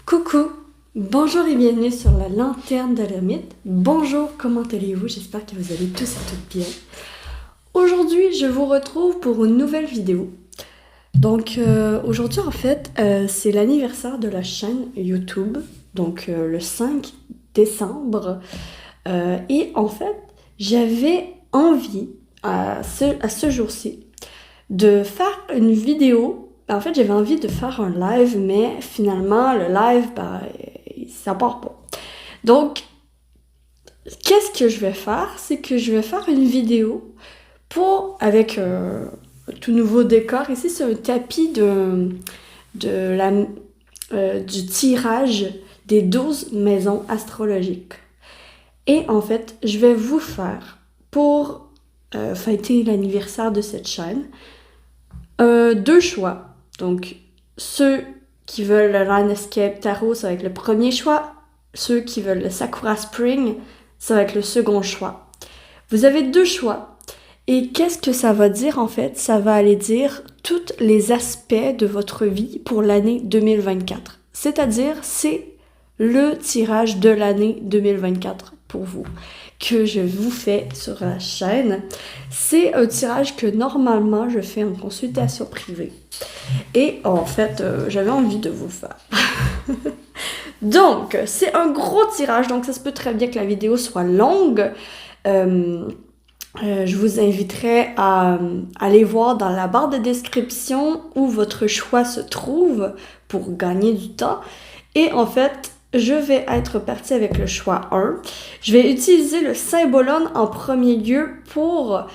Coucou, bonjour et bienvenue sur la lanterne de l'ermite. Bonjour, comment allez-vous? J'espère que vous allez tous et toutes bien. Aujourd'hui, je vous retrouve pour une nouvelle vidéo. Donc aujourd'hui en fait, c'est l'anniversaire de la chaîne YouTube, donc le 5 décembre. Et en fait, j'avais envie à ce jour-ci de faire une vidéo. En fait, j'avais envie de faire un live, mais finalement, le live, ça part pas. Donc, qu'est-ce que je vais faire? C'est que je vais faire une vidéo avec un tout nouveau décor. Ici, c'est un tapis du tirage des 12 maisons astrologiques. Et en fait, je vais vous faire, pour fêter l'anniversaire de cette chaîne, deux choix. Donc, ceux qui veulent le Landscape Tarot, ça va être le premier choix. Ceux qui veulent le Sakura Spring, ça va être le second choix. Vous avez deux choix. Et qu'est-ce que ça va dire en fait? Ça va aller dire tous les aspects de votre vie pour l'année 2024. C'est-à-dire, c'est le tirage de l'année 2024 pour vous, que je vous fais sur la chaîne. C'est un tirage que normalement je fais en consultation privée. Et en fait, j'avais envie de vous le faire. Donc, c'est un gros tirage, donc ça se peut très bien que la vidéo soit longue. Je vous inviterai à aller voir dans la barre de description où votre choix se trouve pour gagner du temps. Et en fait, je vais être partie avec le choix 1. Je vais utiliser le symbolone en premier lieu pour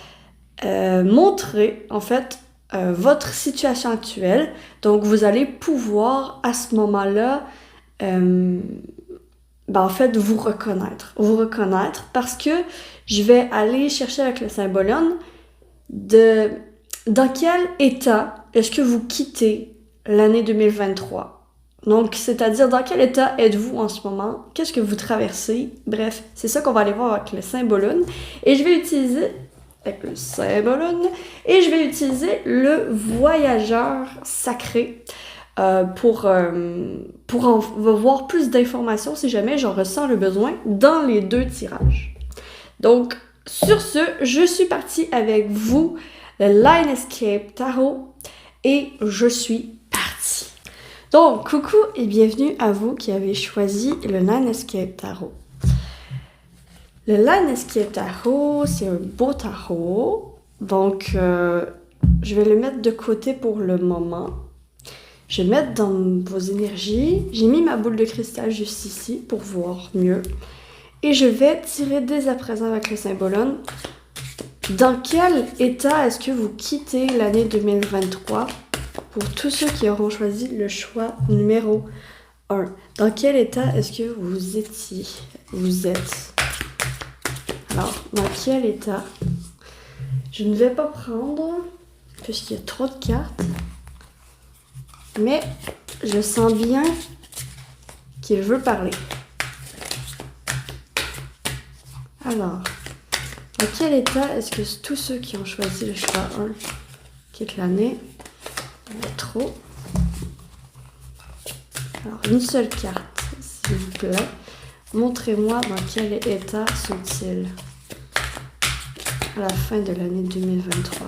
montrer en fait votre situation actuelle. Donc, vous allez pouvoir à ce moment-là en fait, vous reconnaître parce que je vais aller chercher avec le symbolone dans quel état est-ce que vous quittez l'année 2023. Donc, c'est-à-dire dans quel état êtes-vous en ce moment, qu'est-ce que vous traversez, bref, c'est ça qu'on va aller voir avec le symbolone. Et je vais utiliser avec le symbolone et je vais utiliser le voyageur sacré pour en voir plus d'informations si jamais j'en ressens le besoin dans les deux tirages. Donc, sur ce, je suis partie avec vous, le Landscape Tarot, et je suis partie. Donc, coucou et bienvenue à vous qui avez choisi le Landscape Tarot. Le Landscape Tarot, c'est un beau tarot, donc je vais le mettre de côté pour le moment. Je vais mettre dans vos énergies. J'ai mis ma boule de cristal juste ici pour voir mieux. Et je vais tirer dès à présent avec le symbolone. Dans quel état est-ce que vous quittez l'année 2023 pour tous ceux qui auront choisi le choix numéro 1? Dans quel état est-ce que vous êtes? Alors, dans quel état? Je ne vais pas prendre, puisqu'il y a trop de cartes. Mais je sens bien qu'il veut parler. Alors, à quel état est-ce que tous ceux qui ont choisi le choix 1 quittent l'année? Il y a trop. Alors, une seule carte, s'il vous plaît. Montrez-moi dans quel état sont-ils à la fin de l'année 2023.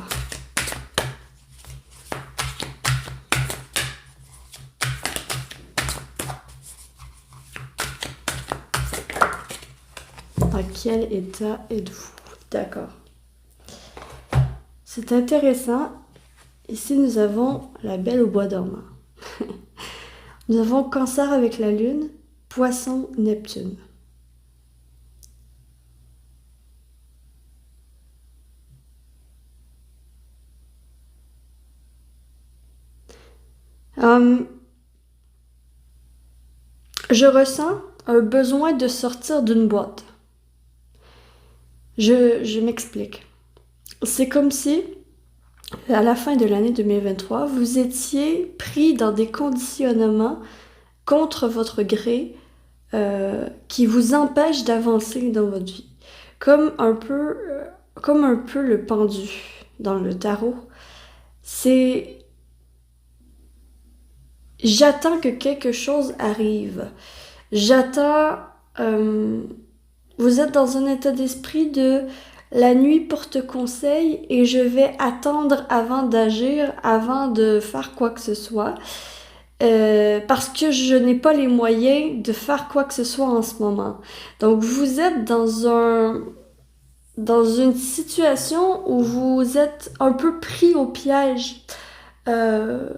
Dans quel état êtes-vous? D'accord. C'est intéressant. Ici, nous avons la Belle au bois dormant. Nous avons Cancer avec la Lune, Poisson, Neptune. Je ressens un besoin de sortir d'une boîte. Je m'explique. C'est comme si, à la fin de l'année 2023, vous étiez pris dans des conditionnements contre votre gré qui vous empêchent d'avancer dans votre vie. Comme un peu le pendu dans le tarot. j'attends que quelque chose arrive. J'attends... vous êtes dans un état d'esprit de la nuit porte conseil et je vais attendre avant d'agir, avant de faire quoi que ce soit. Parce que je n'ai pas les moyens de faire quoi que ce soit en ce moment. Donc vous êtes dans une situation où vous êtes un peu pris au piège. Euh,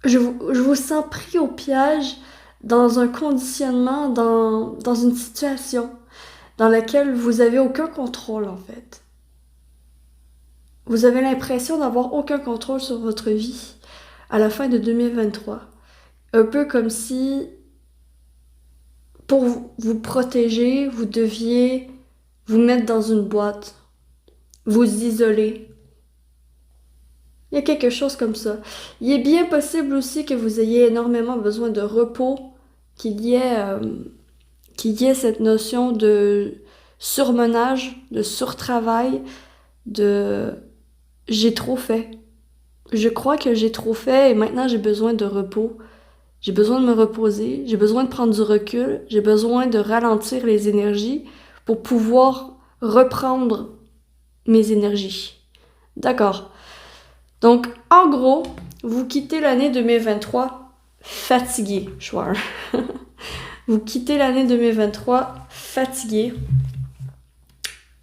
je vous sens pris au piège dans un conditionnement, dans une situation dans laquelle vous avez aucun contrôle en fait. Vous avez l'impression d'avoir aucun contrôle sur votre vie à la fin de 2023. Un peu comme si, pour vous protéger, vous deviez vous mettre dans une boîte, vous isoler. Il y a quelque chose comme ça. Il est bien possible aussi que vous ayez énormément besoin de repos, qu'il y ait cette notion de surmenage, de surtravail, de j'ai trop fait. Je crois que j'ai trop fait et maintenant j'ai besoin de repos. J'ai besoin de me reposer, j'ai besoin de prendre du recul, j'ai besoin de ralentir les énergies pour pouvoir reprendre mes énergies. D'accord. Donc, en gros, vous quittez l'année 2023 fatigué, Chouard. Vous quittez l'année 2023 fatigué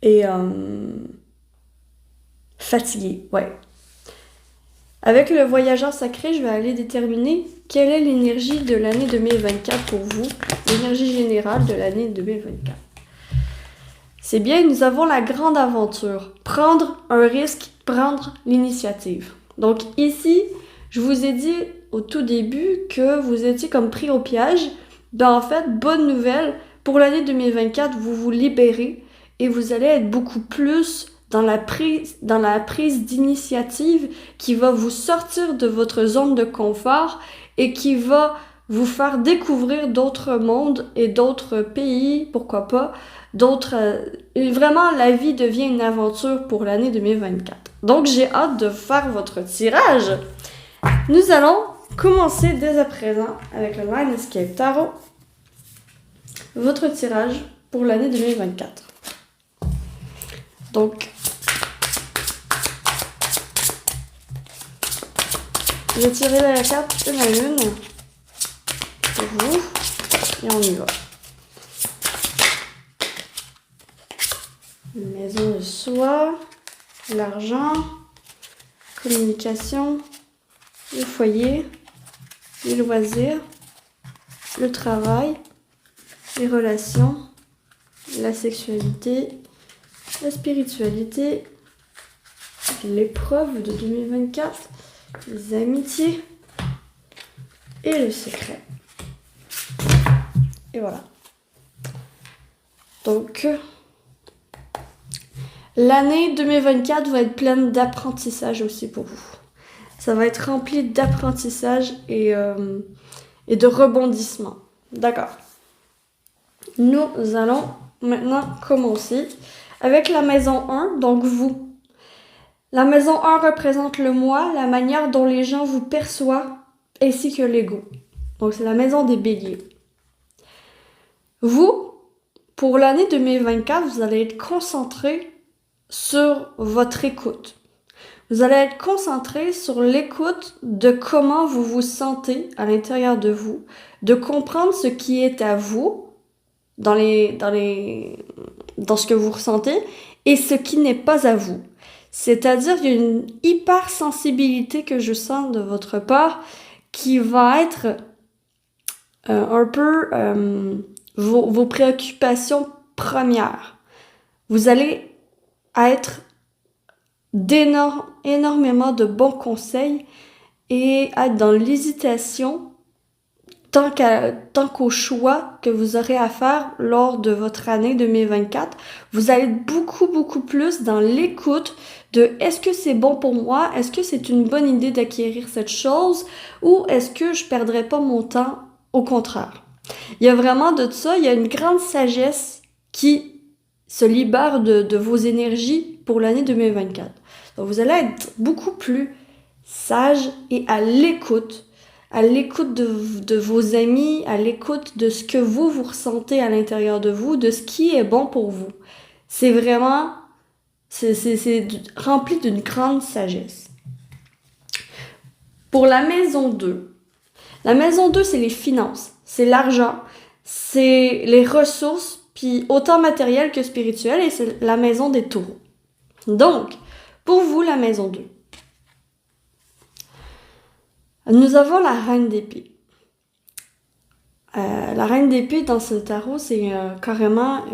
et fatigué, ouais. Avec le voyageur sacré, je vais aller déterminer quelle est l'énergie de l'année 2024 pour vous, l'énergie générale de l'année 2024. C'est bien, nous avons la grande aventure, prendre un risque, prendre l'initiative. Donc ici, je vous ai dit au tout début que vous étiez comme pris au piège. Ben en fait, bonne nouvelle, pour l'année 2024, vous vous libérez et vous allez être beaucoup plus dans la prise d'initiative qui va vous sortir de votre zone de confort et qui va vous faire découvrir d'autres mondes et d'autres pays, pourquoi pas, vraiment, la vie devient une aventure pour l'année 2024. Donc, j'ai hâte de faire votre tirage. Nous allons commencer dès à présent avec le Line Escape Tarot. Votre tirage pour l'année 2024. Donc, je vais tirer la carte une à une pour vous et on y va. Maison de soi, l'argent, communication, le foyer, les loisirs, le travail, les relations, la sexualité, la spiritualité, l'épreuve de 2024, les amitiés et le secret. Et voilà. Donc, l'année 2024 va être pleine d'apprentissage aussi pour vous. Ça va être rempli d'apprentissage et de rebondissements. D'accord. Nous allons maintenant commencer avec la maison 1, donc vous. La maison 1 représente le moi, la manière dont les gens vous perçoivent, ainsi que l'ego. Donc c'est la maison des béliers. Vous, pour l'année 2024, vous allez être concentré sur votre écoute. Vous allez être concentré sur l'écoute de comment vous vous sentez à l'intérieur de vous, de comprendre ce qui est à vous dans ce que vous ressentez et ce qui n'est pas à vous. C'est-à-dire qu'il y a une hypersensibilité que je sens de votre part qui va être un peu vos préoccupations premières. Vous allez être énormément de bons conseils et être dans l'hésitation tant qu'au choix que vous aurez à faire lors de votre année 2024. Vous allez être beaucoup plus dans l'écoute de est-ce que c'est bon pour moi? Est-ce que c'est une bonne idée d'acquérir cette chose? Ou est-ce que je perdrai pas mon temps? Au contraire. Il y a vraiment de ça, il y a une grande sagesse qui se libère de vos énergies pour l'année 2024. Donc vous allez être beaucoup plus sage et à l'écoute à l'écoute de vos amis, à l'écoute de ce que vous ressentez à l'intérieur de vous, de ce qui est bon pour vous. C'est vraiment, c'est rempli d'une grande sagesse. Pour la maison 2, c'est les finances, c'est l'argent, c'est les ressources, puis autant matérielles que spirituelles, et c'est la maison des taureaux. Donc, pour vous, la maison 2. Nous avons la reine d'épée. La reine d'épée dans ce tarot, c'est carrément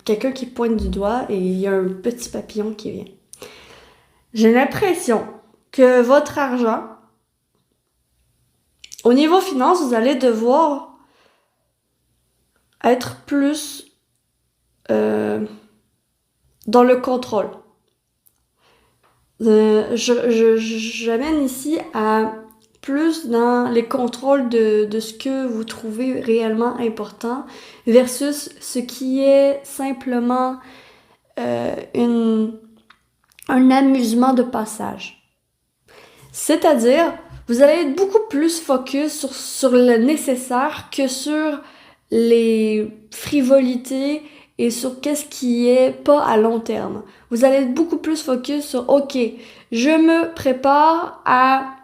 quelqu'un qui pointe du doigt et il y a un petit papillon qui vient. J'ai l'impression que votre argent, au niveau finance, vous allez devoir être plus dans le contrôle. J'amène ici à plus dans les contrôles de ce que vous trouvez réellement important versus ce qui est simplement un amusement de passage. C'est-à-dire, vous allez être beaucoup plus focus sur le nécessaire que sur les frivolités et sur qu'est-ce qui est pas à long terme. Vous allez être beaucoup plus focus sur, OK, je me prépare à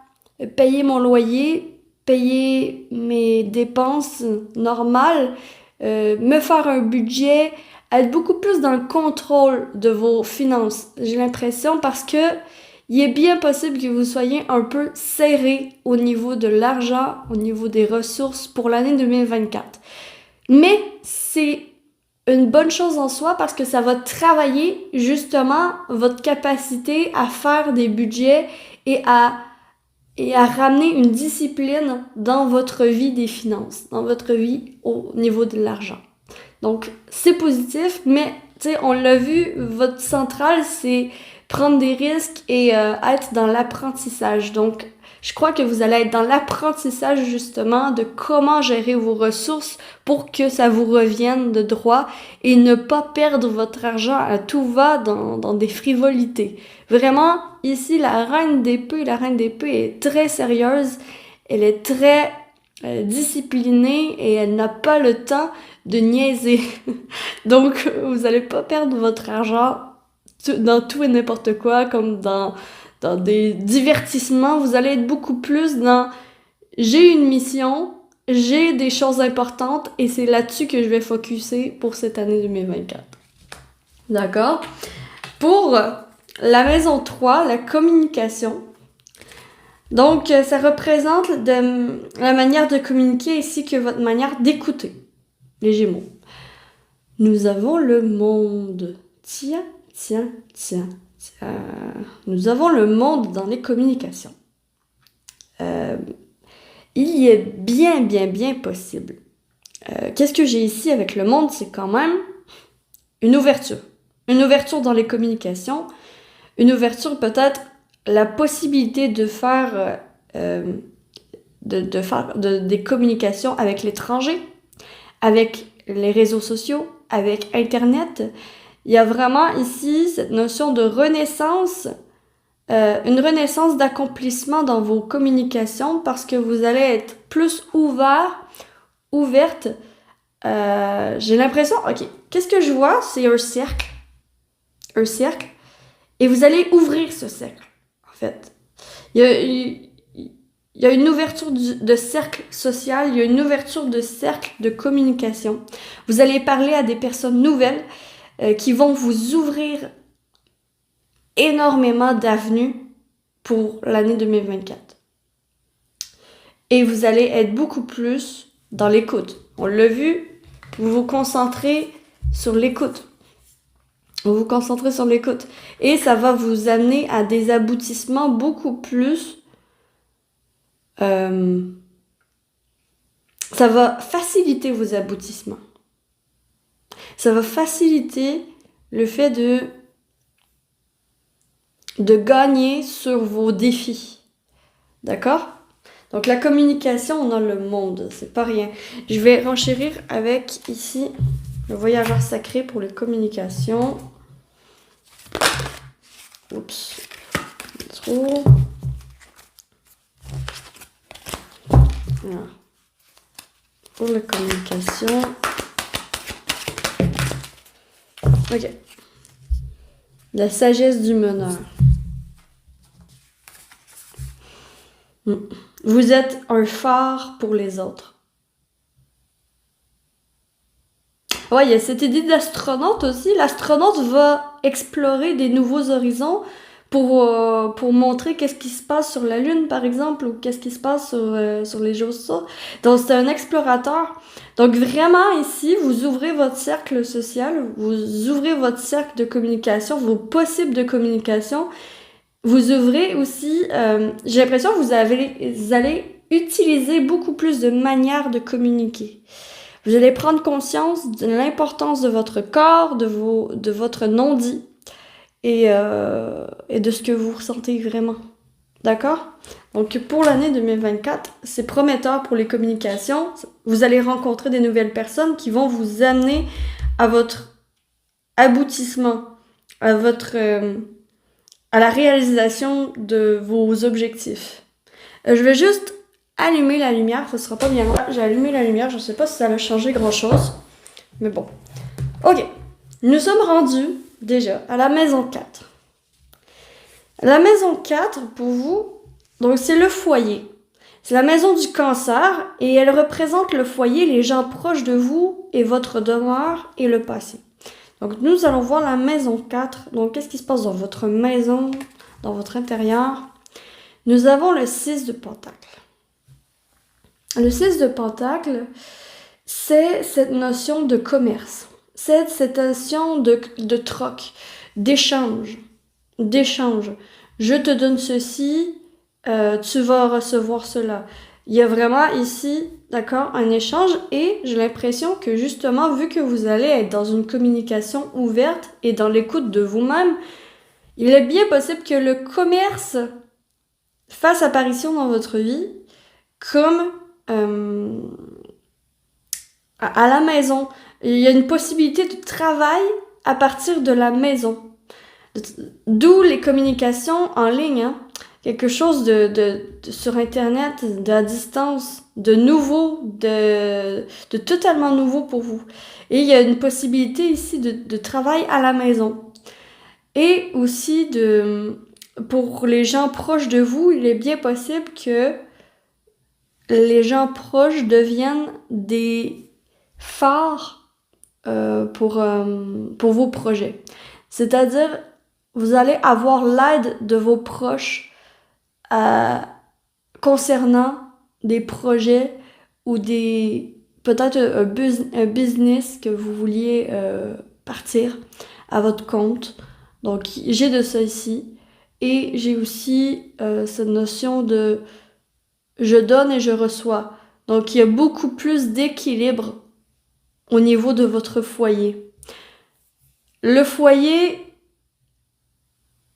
payer mon loyer, payer mes dépenses normales, me faire un budget, être beaucoup plus dans le contrôle de vos finances. J'ai l'impression parce que il est bien possible que vous soyez un peu serré au niveau de l'argent, au niveau des ressources pour l'année 2024. Mais c'est une bonne chose en soi parce que ça va travailler justement votre capacité à faire des budgets et à ramener une discipline dans votre vie des finances, dans votre vie au niveau de l'argent. Donc, c'est positif, mais tu sais, on l'a vu, votre centrale, c'est prendre des risques et être dans l'apprentissage. Donc, je crois que vous allez être dans l'apprentissage justement de comment gérer vos ressources pour que ça vous revienne de droit et ne pas perdre votre argent à tout va dans des frivolités. Vraiment, ici, la reine d'épée est très sérieuse, elle est très disciplinée et elle n'a pas le temps de niaiser. Donc, vous n'allez pas perdre votre argent dans tout et n'importe quoi, comme dans des divertissements. Vous allez être beaucoup plus dans j'ai une mission, j'ai des choses importantes et c'est là-dessus que je vais focuser pour cette année 2024. D'accord? Pour la maison 3, la communication. Donc, ça représente la manière de communiquer ainsi que votre manière d'écouter, les Gémeaux. Nous avons le monde. Tiens. Nous avons le monde dans les communications. Il y est bien possible. Qu'est-ce que j'ai ici avec le monde? C'est quand même une ouverture. Une ouverture dans les communications. Une ouverture peut-être la possibilité de faire des communications avec l'étranger, avec les réseaux sociaux, avec Internet. Il y a vraiment ici cette notion de renaissance, une renaissance d'accomplissement dans vos communications parce que vous allez être plus ouverte. J'ai l'impression, ok, qu'est-ce que je vois? C'est un cercle, et vous allez ouvrir ce cercle, en fait. Il y a une ouverture de cercle social, il y a une ouverture de cercle de communication. Vous allez parler à des personnes nouvelles qui vont vous ouvrir énormément d'avenues pour l'année 2024. Et vous allez être beaucoup plus dans l'écoute. On l'a vu, vous vous concentrez sur l'écoute. Et ça va vous amener à des aboutissements beaucoup plus... ça va faciliter vos aboutissements. Ça va faciliter le fait de gagner sur vos défis. D'accord? Donc la communication, on a le monde, c'est pas rien. Je vais renchérir avec ici le voyageur sacré pour les communications. Oups. Trop. Alors, pour la communication. Ok. La sagesse du meneur. Vous êtes un phare pour les autres. Ouais, il y a cette idée d'astronaute aussi. L'astronaute va explorer des nouveaux horizons pour montrer qu'est-ce qui se passe sur la Lune, par exemple, ou qu'est-ce qui se passe sur les choses. Donc, c'est un explorateur. Donc, vraiment, ici, vous ouvrez votre cercle social, vous ouvrez votre cercle de communication, vos possibles de communication. Vous ouvrez aussi, j'ai l'impression que vous allez utiliser beaucoup plus de manières de communiquer. Vous allez prendre conscience de l'importance de votre corps, de votre non-dit et de ce que vous ressentez vraiment. D'accord? Donc, pour l'année 2024, c'est prometteur pour les communications. Vous allez rencontrer des nouvelles personnes qui vont vous amener à votre aboutissement, à la réalisation de vos objectifs. Je vais juste allumer la lumière, ce sera pas bien là. J'ai allumé la lumière, je sais pas si ça va changer grand-chose, mais bon. Ok, nous sommes rendus déjà à la maison 4. La maison 4, pour vous, donc c'est le foyer. C'est la maison du cancer et elle représente le foyer, les gens proches de vous et votre demeure et le passé. Donc nous allons voir la maison 4. Donc qu'est-ce qui se passe dans votre maison, dans votre intérieur? Nous avons le 6 de Pentacle. Le 6 de Pentacle, c'est cette notion de commerce. C'est cette notion de troc, d'échange. Je te donne ceci, tu vas recevoir cela. Il y a vraiment ici, d'accord, un échange et j'ai l'impression que justement, vu que vous allez être dans une communication ouverte et dans l'écoute de vous-même, il est bien possible que le commerce fasse apparition dans votre vie comme à la maison. Il y a une possibilité de travail à partir de la maison. D'où les communications en ligne, hein. Quelque chose de sur Internet, à distance, de nouveau, de totalement nouveau pour vous. Et il y a une possibilité ici de travail à la maison. Et aussi pour les gens proches de vous, il est bien possible que les gens proches deviennent des phares pour vos projets. C'est-à-dire, vous allez avoir l'aide de vos proches concernant des projets ou peut-être un business que vous vouliez partir à votre compte. Donc, j'ai de ça ici. Et j'ai aussi cette notion de je donne et je reçois. Donc, il y a beaucoup plus d'équilibre au niveau de votre foyer. Le foyer,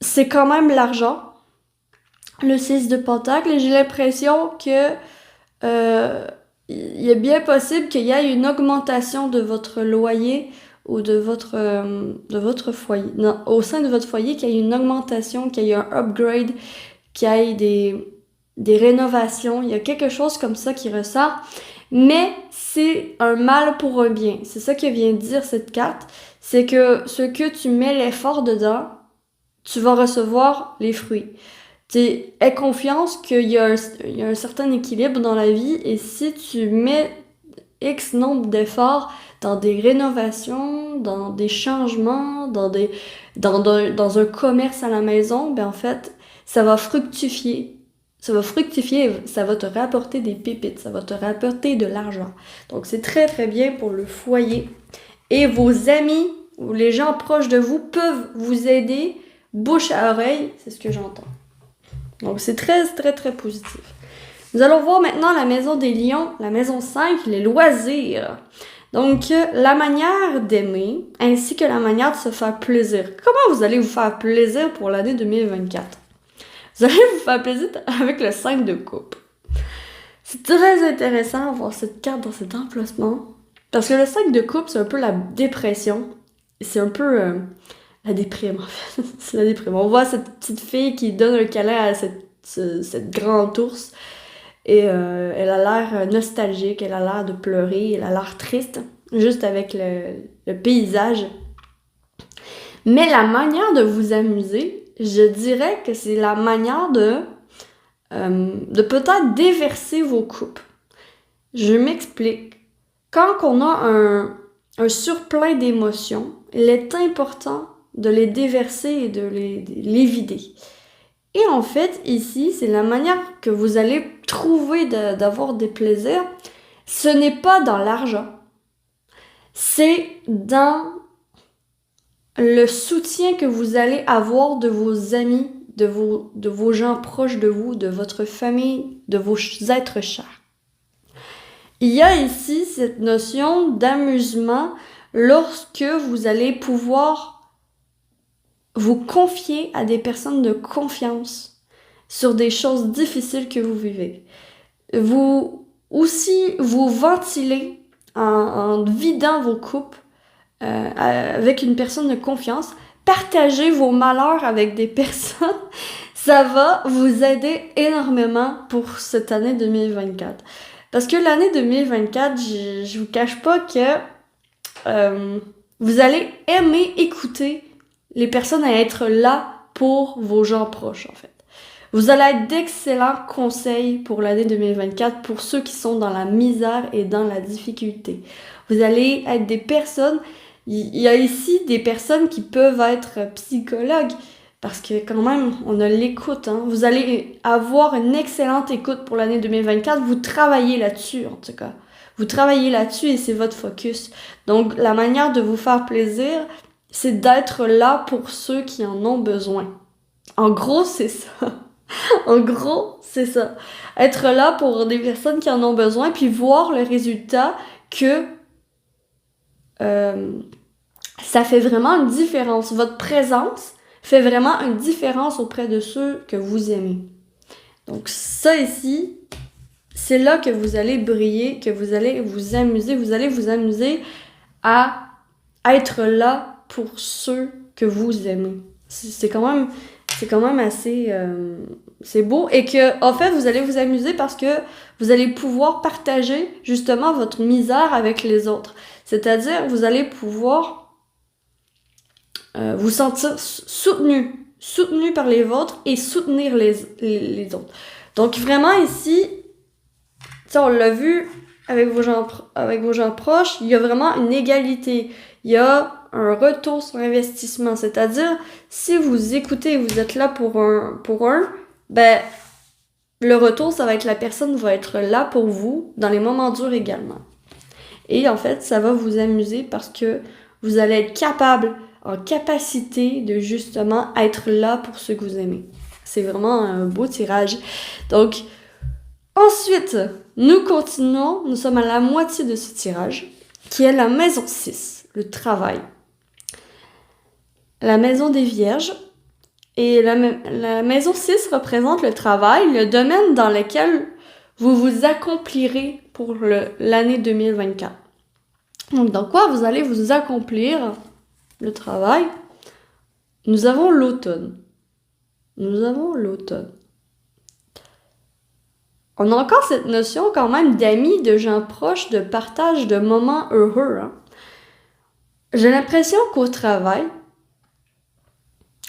c'est quand même l'argent. Le 6 de Pentacle, et j'ai l'impression que il est bien possible qu'il y ait une augmentation de votre loyer ou de votre foyer. Non, au sein de votre foyer, qu'il y ait une augmentation, qu'il y ait un upgrade, qu'il y ait des rénovations. Il y a quelque chose comme ça qui ressort. Mais c'est un mal pour un bien. C'est ça que vient dire cette carte. C'est que ce que tu mets l'effort dedans, tu vas recevoir les fruits. Aie confiance qu'il y a un certain équilibre dans la vie et si tu mets X nombre d'efforts dans des rénovations, dans des changements, dans un commerce à la maison, ben en fait, ça va fructifier. Ça va fructifier, ça va te rapporter des pépites, ça va te rapporter de l'argent. Donc c'est très très bien pour le foyer. Et vos amis ou les gens proches de vous peuvent vous aider bouche à oreille, c'est ce que j'entends. Donc, c'est très, très, très positif. Nous allons voir maintenant la maison des lions, la maison 5, les loisirs. Donc, la manière d'aimer, ainsi que la manière de se faire plaisir. Comment vous allez vous faire plaisir pour l'année 2024? Vous allez vous faire plaisir avec le 5 de coupe. C'est très intéressant de voir cette carte dans cet emplacement. Parce que le 5 de coupe, c'est un peu la dépression. C'est un peu... la déprime, en fait. C'est la déprime. On voit cette petite fille qui donne un câlin à cette grande ours. Et elle a l'air nostalgique, elle a l'air de pleurer, elle a l'air triste, juste avec le paysage. Mais la manière de vous amuser, je dirais que c'est la manière de peut-être déverser vos coupes. Je m'explique. Quand on a un surplein d'émotions, il est important de les déverser et de les vider. Et en fait, ici, c'est la manière que vous allez trouver d'avoir des plaisirs. Ce n'est pas dans l'argent. C'est dans le soutien que vous allez avoir de vos amis, de vos gens proches de vous, de votre famille, de vos êtres chers. Il y a ici cette notion d'amusement lorsque vous allez pouvoir vous confier à des personnes de confiance sur des choses difficiles que vous vivez. Vous ventilez en vidant vos coupes avec une personne de confiance. Partagez vos malheurs avec des personnes. Ça va vous aider énormément pour cette année 2024. Parce que l'année 2024, je vous cache pas que vous allez aimer écouter les personnes à être là pour vos gens proches, en fait. Vous allez être d'excellents conseils pour l'année 2024 pour ceux qui sont dans la misère et dans la difficulté. Vous allez être des personnes, il y a ici des personnes qui peuvent être psychologues, parce que quand même, on a l'écoute. Hein. Vous allez avoir une excellente écoute pour l'année 2024. Vous travaillez là-dessus, en tout cas. Vous travaillez là-dessus et c'est votre focus. Donc, la manière de vous faire plaisir, c'est d'être là pour ceux qui en ont besoin. En gros, c'est ça. En gros, c'est ça. Être là pour des personnes qui en ont besoin, puis voir le résultat que ça fait vraiment une différence. Votre présence fait vraiment une différence auprès de ceux que vous aimez. Donc ça ici, c'est là que vous allez briller, que vous allez vous amuser. Vous allez vous amuser à être là pour ceux que vous aimez. C'est quand même assez c'est beau, et que en fait vous allez vous amuser parce que vous allez pouvoir partager justement votre misère avec les autres. C'est-à-dire vous allez pouvoir vous sentir soutenu par les vôtres et soutenir les autres. Donc vraiment ici, on l'a vu avec vos gens proches, il y a vraiment une égalité. Il y a un retour sur investissement, c'est-à-dire si vous écoutez et vous êtes là pour un, ben le retour, ça va être la personne va être là pour vous dans les moments durs également. Et en fait, ça va vous amuser parce que vous allez être en capacité de justement être là pour ceux que vous aimez. C'est vraiment un beau tirage. Donc, ensuite, nous continuons. Nous sommes à la moitié de ce tirage, qui est la maison 6, le travail. La maison des Vierges. Et la maison 6 représente le travail, le domaine dans lequel vous vous accomplirez pour l'année 2024. Donc, dans quoi vous allez vous accomplir le travail? Nous avons l'automne. On a encore cette notion quand même d'amis, de gens proches, de partage de moments heureux. Hein. J'ai l'impression qu'au travail,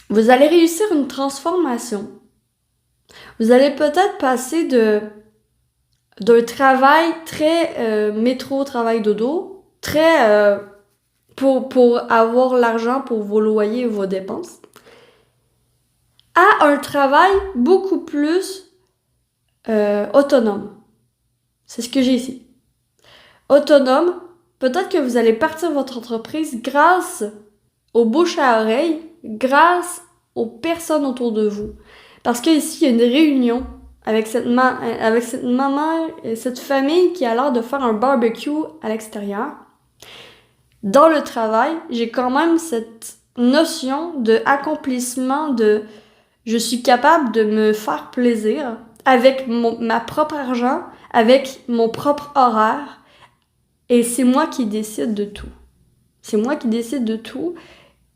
vous allez réussir une transformation. Vous allez peut-être passer d'un travail très métro, travail dodo, très pour avoir l'argent pour vos loyers et vos dépenses, à un travail beaucoup plus autonome. C'est ce que j'ai ici. Autonome, peut-être que vous allez partir votre entreprise grâce aux bouche à oreille, grâce aux personnes autour de vous. Parce qu'ici, il y a une réunion avec cette maman et cette famille qui a l'air de faire un barbecue à l'extérieur. Dans le travail, j'ai quand même cette notion de accomplissement, de je suis capable de me faire plaisir avec ma propre argent, avec mon propre horaire, et c'est moi qui décide de tout. C'est moi qui décide de tout,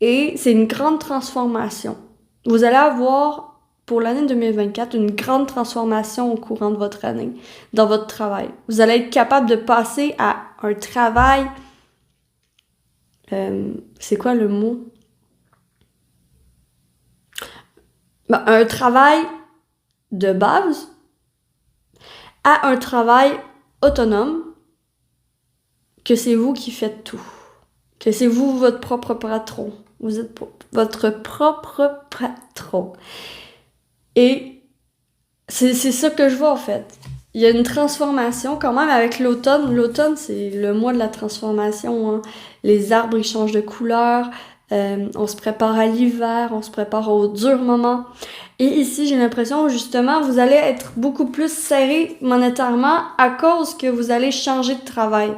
et c'est une grande transformation. Vous allez avoir pour l'année 2024 une grande transformation au courant de votre année, dans votre travail. Vous allez être capable de passer à un travail... c'est quoi le mot? Ben, un travail de base à un travail autonome, que c'est vous qui faites tout. Que c'est vous votre propre patron. Vous êtes votre propre patron. Et c'est ça que je vois en fait. Il y a une transformation quand même avec l'automne. L'automne, c'est le mois de la transformation. Hein. Les arbres, ils changent de couleur. On se prépare à l'hiver. On se prépare aux durs moments. Et ici, j'ai l'impression, justement, vous allez être beaucoup plus serré monétairement à cause que vous allez changer de travail.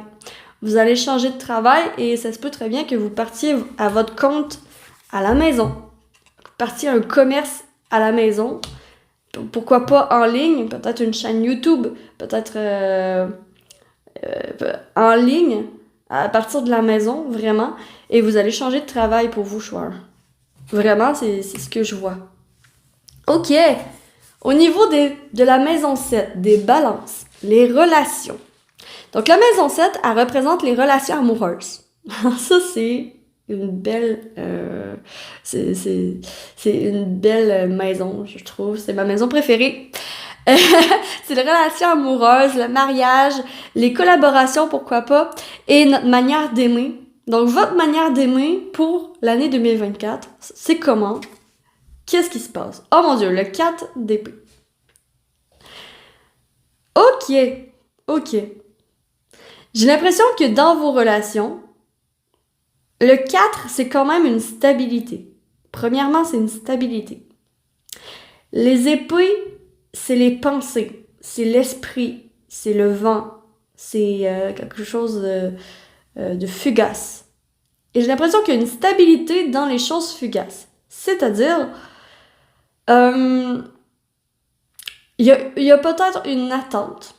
Vous allez changer de travail et ça se peut très bien que vous partiez à votre compte à la maison. Vous partiez à un commerce à la maison. Pourquoi pas en ligne, peut-être une chaîne YouTube, peut-être en ligne, à partir de la maison, vraiment. Et vous allez changer de travail pour vous, choix. Vraiment, c'est ce que je vois. Ok, au niveau de la maison 7, des balances, les relations. Donc la maison 7, elle représente les relations amoureuses. Ça, c'est une belle... c'est une belle maison, je trouve. C'est ma maison préférée. C'est les relations amoureuses, le mariage, les collaborations, pourquoi pas, et notre manière d'aimer. Donc votre manière d'aimer pour l'année 2024, c'est comment? Qu'est-ce qui se passe? Oh mon Dieu, le 4 d'épée. Ok. J'ai l'impression que dans vos relations, le 4, c'est quand même une stabilité. Premièrement, c'est une stabilité. Les épées, c'est les pensées, c'est l'esprit, c'est le vent, c'est quelque chose de fugace. Et j'ai l'impression qu'il y a une stabilité dans les choses fugaces. C'est-à-dire, il y a peut-être une attente.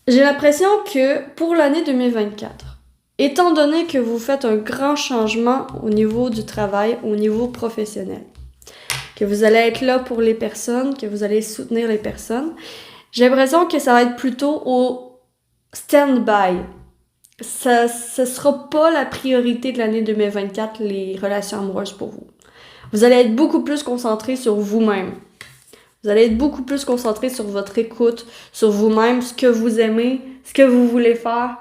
J'ai l'impression que pour l'année 2024, étant donné que vous faites un grand changement au niveau du travail, au niveau professionnel, que vous allez être là pour les personnes, que vous allez soutenir les personnes, j'ai l'impression que ça va être plutôt au stand-by. Ça sera pas la priorité de l'année 2024, les relations amoureuses pour vous. Vous allez être beaucoup plus concentré sur vous-même. Vous allez être beaucoup plus concentré sur votre écoute, sur vous-même, ce que vous aimez, ce que vous voulez faire,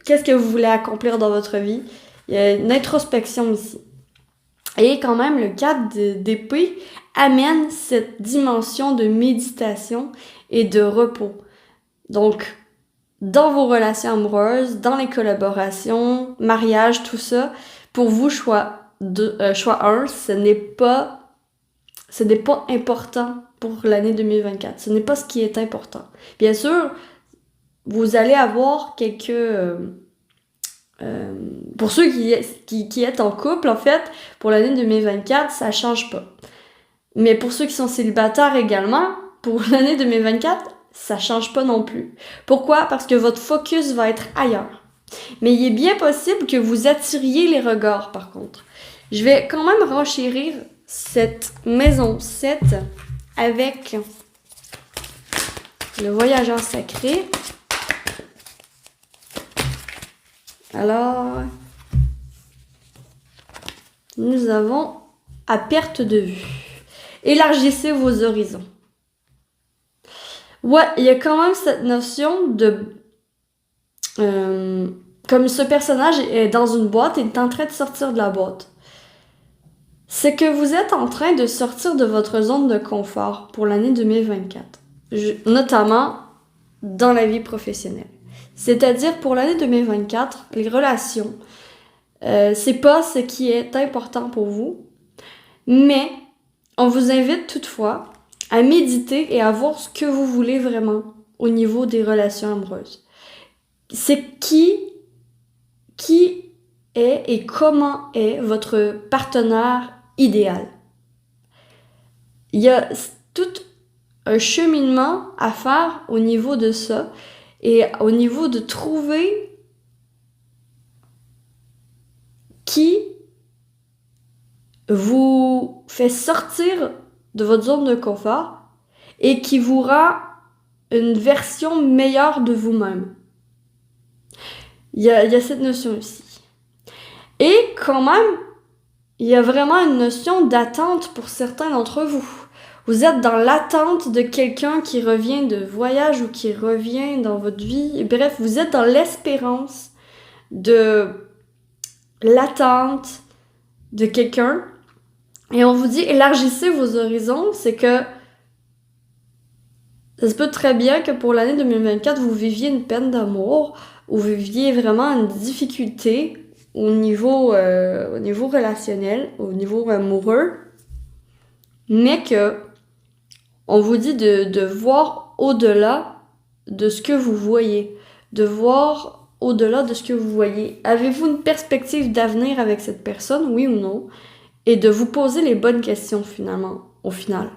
qu'est-ce que vous voulez accomplir dans votre vie. Il y a une introspection ici. Et quand même, le 4 d'épée amène cette dimension de méditation et de repos. Donc, dans vos relations amoureuses, dans les collaborations, mariage, tout ça, pour vous, choix 1, ce n'est pas important pour l'année 2024. Ce n'est pas ce qui est important. Bien sûr, vous allez avoir quelques... pour ceux qui êtes en couple, en fait, pour l'année 2024, ça change pas. Mais pour ceux qui sont célibataires également, pour l'année 2024, ça change pas non plus. Pourquoi? Parce que votre focus va être ailleurs. Mais il est bien possible que vous attiriez les regards, par contre. Je vais quand même renchérir cette maison 7 avec le voyageur sacré. Alors, nous avons à perte de vue. Élargissez vos horizons. Ouais, il y a quand même cette notion de... comme ce personnage est dans une boîte et est en train de sortir de la boîte. C'est que vous êtes en train de sortir de votre zone de confort pour l'année 2024. Notamment dans la vie professionnelle. C'est-à-dire pour l'année 2024, les relations, c'est pas ce qui est important pour vous, mais on vous invite toutefois à méditer et à voir ce que vous voulez vraiment au niveau des relations amoureuses. C'est qui est et comment est votre partenaire idéal. Il y a tout un cheminement à faire au niveau de ça et au niveau de trouver qui vous fait sortir de votre zone de confort et qui vous rend une version meilleure de vous-même. Il y a cette notion ici. Et quand même, il y a vraiment une notion d'attente pour certains d'entre vous. Vous êtes dans l'attente de quelqu'un qui revient de voyage ou qui revient dans votre vie. Bref, vous êtes dans l'espérance de l'attente de quelqu'un. Et on vous dit, élargissez vos horizons, c'est que ça se peut très bien que pour l'année 2024, vous viviez une peine d'amour, ou vous viviez vraiment une difficulté au niveau relationnel, au niveau amoureux, mais que on vous dit de voir au-delà de ce que vous voyez, de voir au-delà de ce que vous voyez. Avez-vous une perspective d'avenir avec cette personne, oui ou non? Et de vous poser les bonnes questions finalement, au final.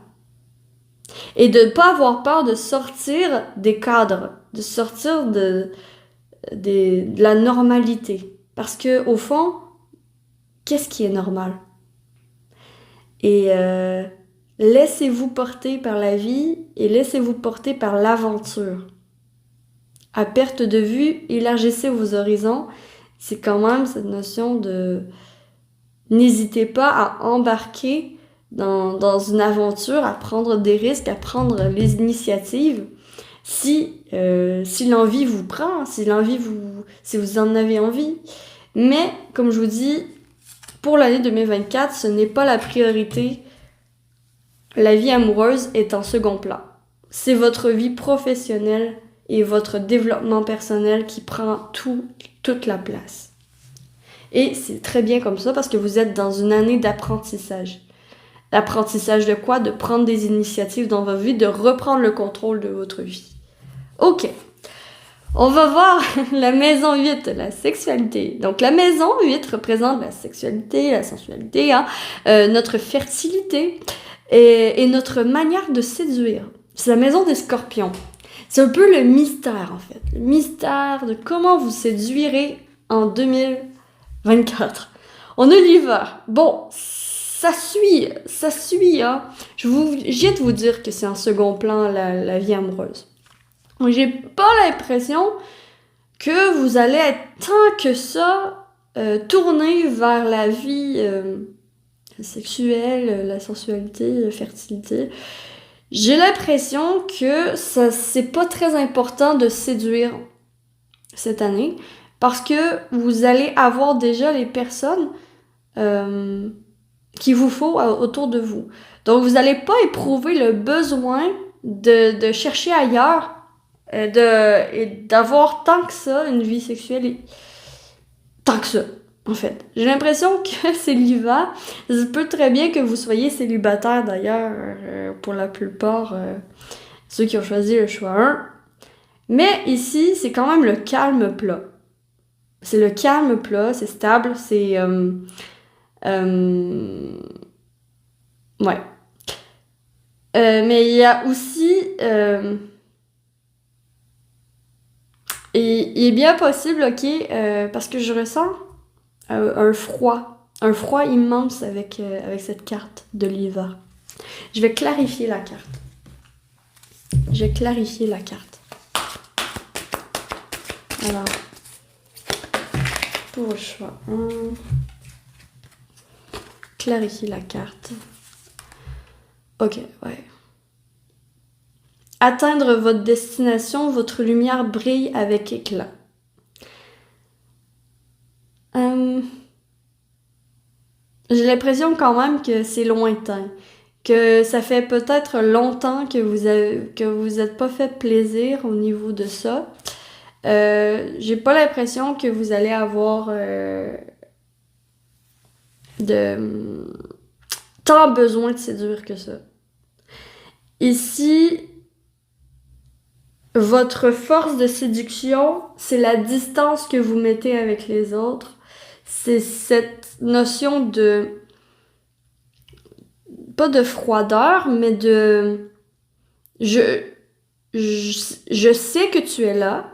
Et de ne pas avoir peur de sortir des cadres, de sortir de la normalité. Parce que au fond, qu'est-ce qui est normal? Et laissez-vous porter par la vie et laissez-vous porter par l'aventure. À perte de vue, élargissez vos horizons. C'est quand même cette notion de... N'hésitez pas à embarquer dans une aventure, à prendre des risques, à prendre les initiatives. Si l'envie vous prend, si vous en avez envie. Mais, comme je vous dis, pour l'année 2024, ce n'est pas la priorité. La vie amoureuse est en second plan. C'est votre vie professionnelle et votre développement personnel qui prend toute la place. Et c'est très bien comme ça parce que vous êtes dans une année d'apprentissage. L'apprentissage de quoi? De prendre des initiatives dans votre vie, de reprendre le contrôle de votre vie. Ok. On va voir la maison 8, la sexualité. Donc la maison 8 représente la sexualité, la sensualité, notre fertilité et notre manière de séduire. C'est la maison des scorpions. C'est un peu le mystère en fait. Le mystère de comment vous séduirez en 2024. On a l'hiver. Bon, ça suit, hein. Je viens de vous dire que c'est en second plan la vie amoureuse. J'ai pas l'impression que vous allez être tant que ça tourné vers la vie sexuelle, la sensualité, la fertilité. J'ai l'impression que c'est pas très important de séduire cette année parce que vous allez avoir déjà les personnes qu'il vous faut autour de vous. Donc vous n'allez pas éprouver le besoin de chercher ailleurs et d'avoir tant que ça une vie sexuelle tant que ça en fait. J'ai l'impression que c'est l'hiver. Ça se peut très bien que vous soyez célibataire d'ailleurs pour la plupart ceux qui ont choisi le choix 1. Mais ici, c'est quand même le calme plat. C'est le calme plat, c'est stable, c'est ouais. Mais il y a aussi il est bien possible, parce que je ressens un froid immense avec cette carte de l'hiver. Je vais clarifier la carte. Alors, pour le choix 1, clarifier la carte. Ok, ouais. Atteindre votre destination, votre lumière brille avec éclat. J'ai l'impression quand même que c'est lointain, que ça fait peut-être longtemps que vous êtes pas fait plaisir au niveau de ça. J'ai pas l'impression que vous allez avoir tant besoin de séduire que ça. Ici, votre force de séduction, c'est la distance que vous mettez avec les autres. C'est cette notion de... pas de froideur, mais de... Je sais que tu es là,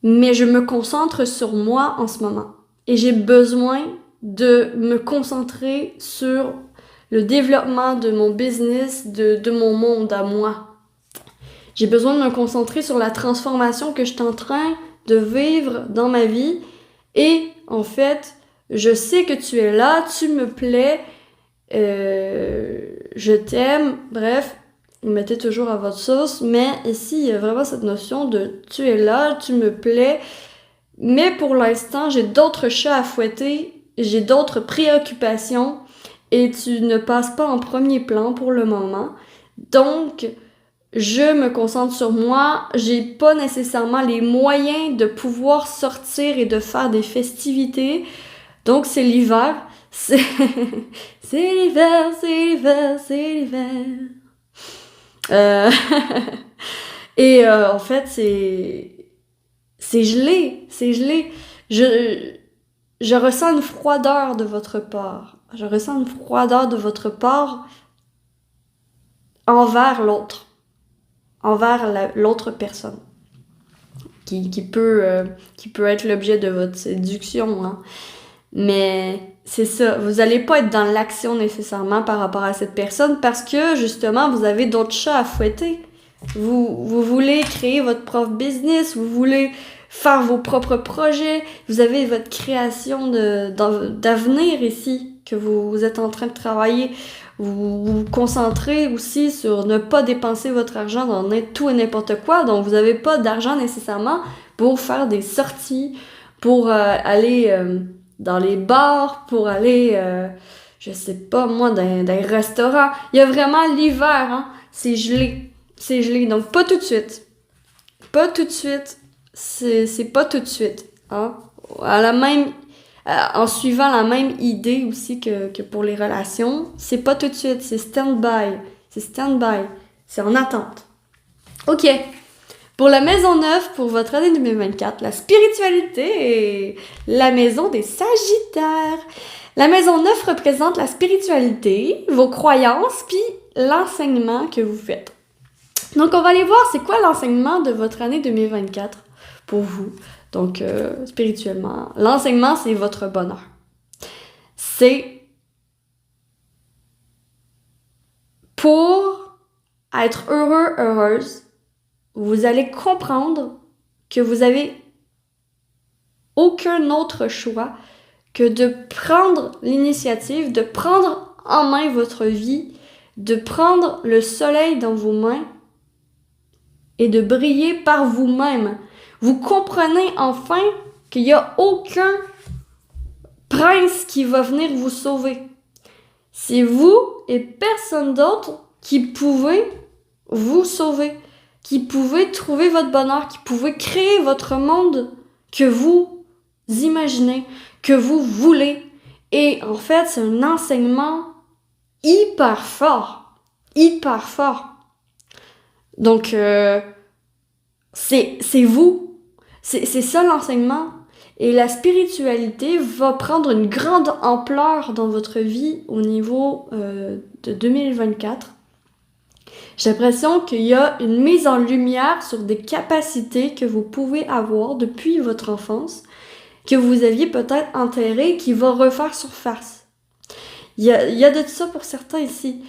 mais je me concentre sur moi en ce moment. Et j'ai besoin de me concentrer sur le développement de mon business, de mon monde à moi. J'ai besoin de me concentrer sur la transformation que je suis en train de vivre dans ma vie. Et en fait, je sais que tu es là, tu me plais, je t'aime, bref, mettez toujours à votre sauce. Mais ici, il y a vraiment cette notion de tu es là, tu me plais. Mais pour l'instant, j'ai d'autres chats à fouetter, j'ai d'autres préoccupations et tu ne passes pas en premier plan pour le moment. Donc, je me concentre sur moi, j'ai pas nécessairement les moyens de pouvoir sortir et de faire des festivités. Donc, c'est l'hiver. C'est c'est l'hiver, c'est l'hiver, c'est l'hiver. Euh, en fait, c'est gelé, c'est gelé. Je ressens une froideur de votre part. Je ressens une froideur de votre part envers l'autre, envers l'autre personne, qui peut être l'objet de votre séduction, hein. Mais c'est ça, vous allez pas être dans l'action nécessairement par rapport à cette personne parce que justement, vous avez d'autres chats à fouetter. Vous voulez créer votre propre business, vous voulez faire vos propres projets, vous avez votre création d'avenir ici que vous êtes en train de travailler. Vous vous concentrez aussi sur ne pas dépenser votre argent dans tout et n'importe quoi, donc vous n'avez pas d'argent nécessairement pour faire des sorties, pour aller dans les bars, pour aller, je sais pas moi, dans les restaurants. Il y a vraiment l'hiver, hein, c'est gelé. C'est gelé, donc pas tout de suite. Pas tout de suite. C'est pas tout de suite. Hein? En suivant la même idée aussi que pour les relations, c'est pas tout de suite, c'est stand-by. C'est stand-by. C'est en attente. OK. Pour la maison 9, pour votre année 2024, la spiritualité et la maison des Sagittaires. La maison 9 représente la spiritualité, vos croyances, puis l'enseignement que vous faites. Donc, on va aller voir c'est quoi l'enseignement de votre année 2024 pour vous. Donc, spirituellement, l'enseignement, c'est votre bonheur. C'est pour être heureux, heureuse, vous allez comprendre que vous avez aucun autre choix que de prendre l'initiative, de prendre en main votre vie, de prendre le soleil dans vos mains et de briller par vous-même. Vous comprenez enfin qu'il n'y a aucun prince qui va venir vous sauver. C'est vous et personne d'autre qui pouvez vous sauver, qui pouvez trouver votre bonheur, qui pouvez créer votre monde que vous imaginez, que vous voulez. Et en fait, c'est un enseignement hyper fort. Hyper fort. Donc, c'est vous. C'est ça l'enseignement. Et la spiritualité va prendre une grande ampleur dans votre vie au niveau de 2024. J'ai l'impression qu'il y a une mise en lumière sur des capacités que vous pouvez avoir depuis votre enfance, que vous aviez peut-être enterrées, qui va refaire surface. Il y a de ça pour certains ici.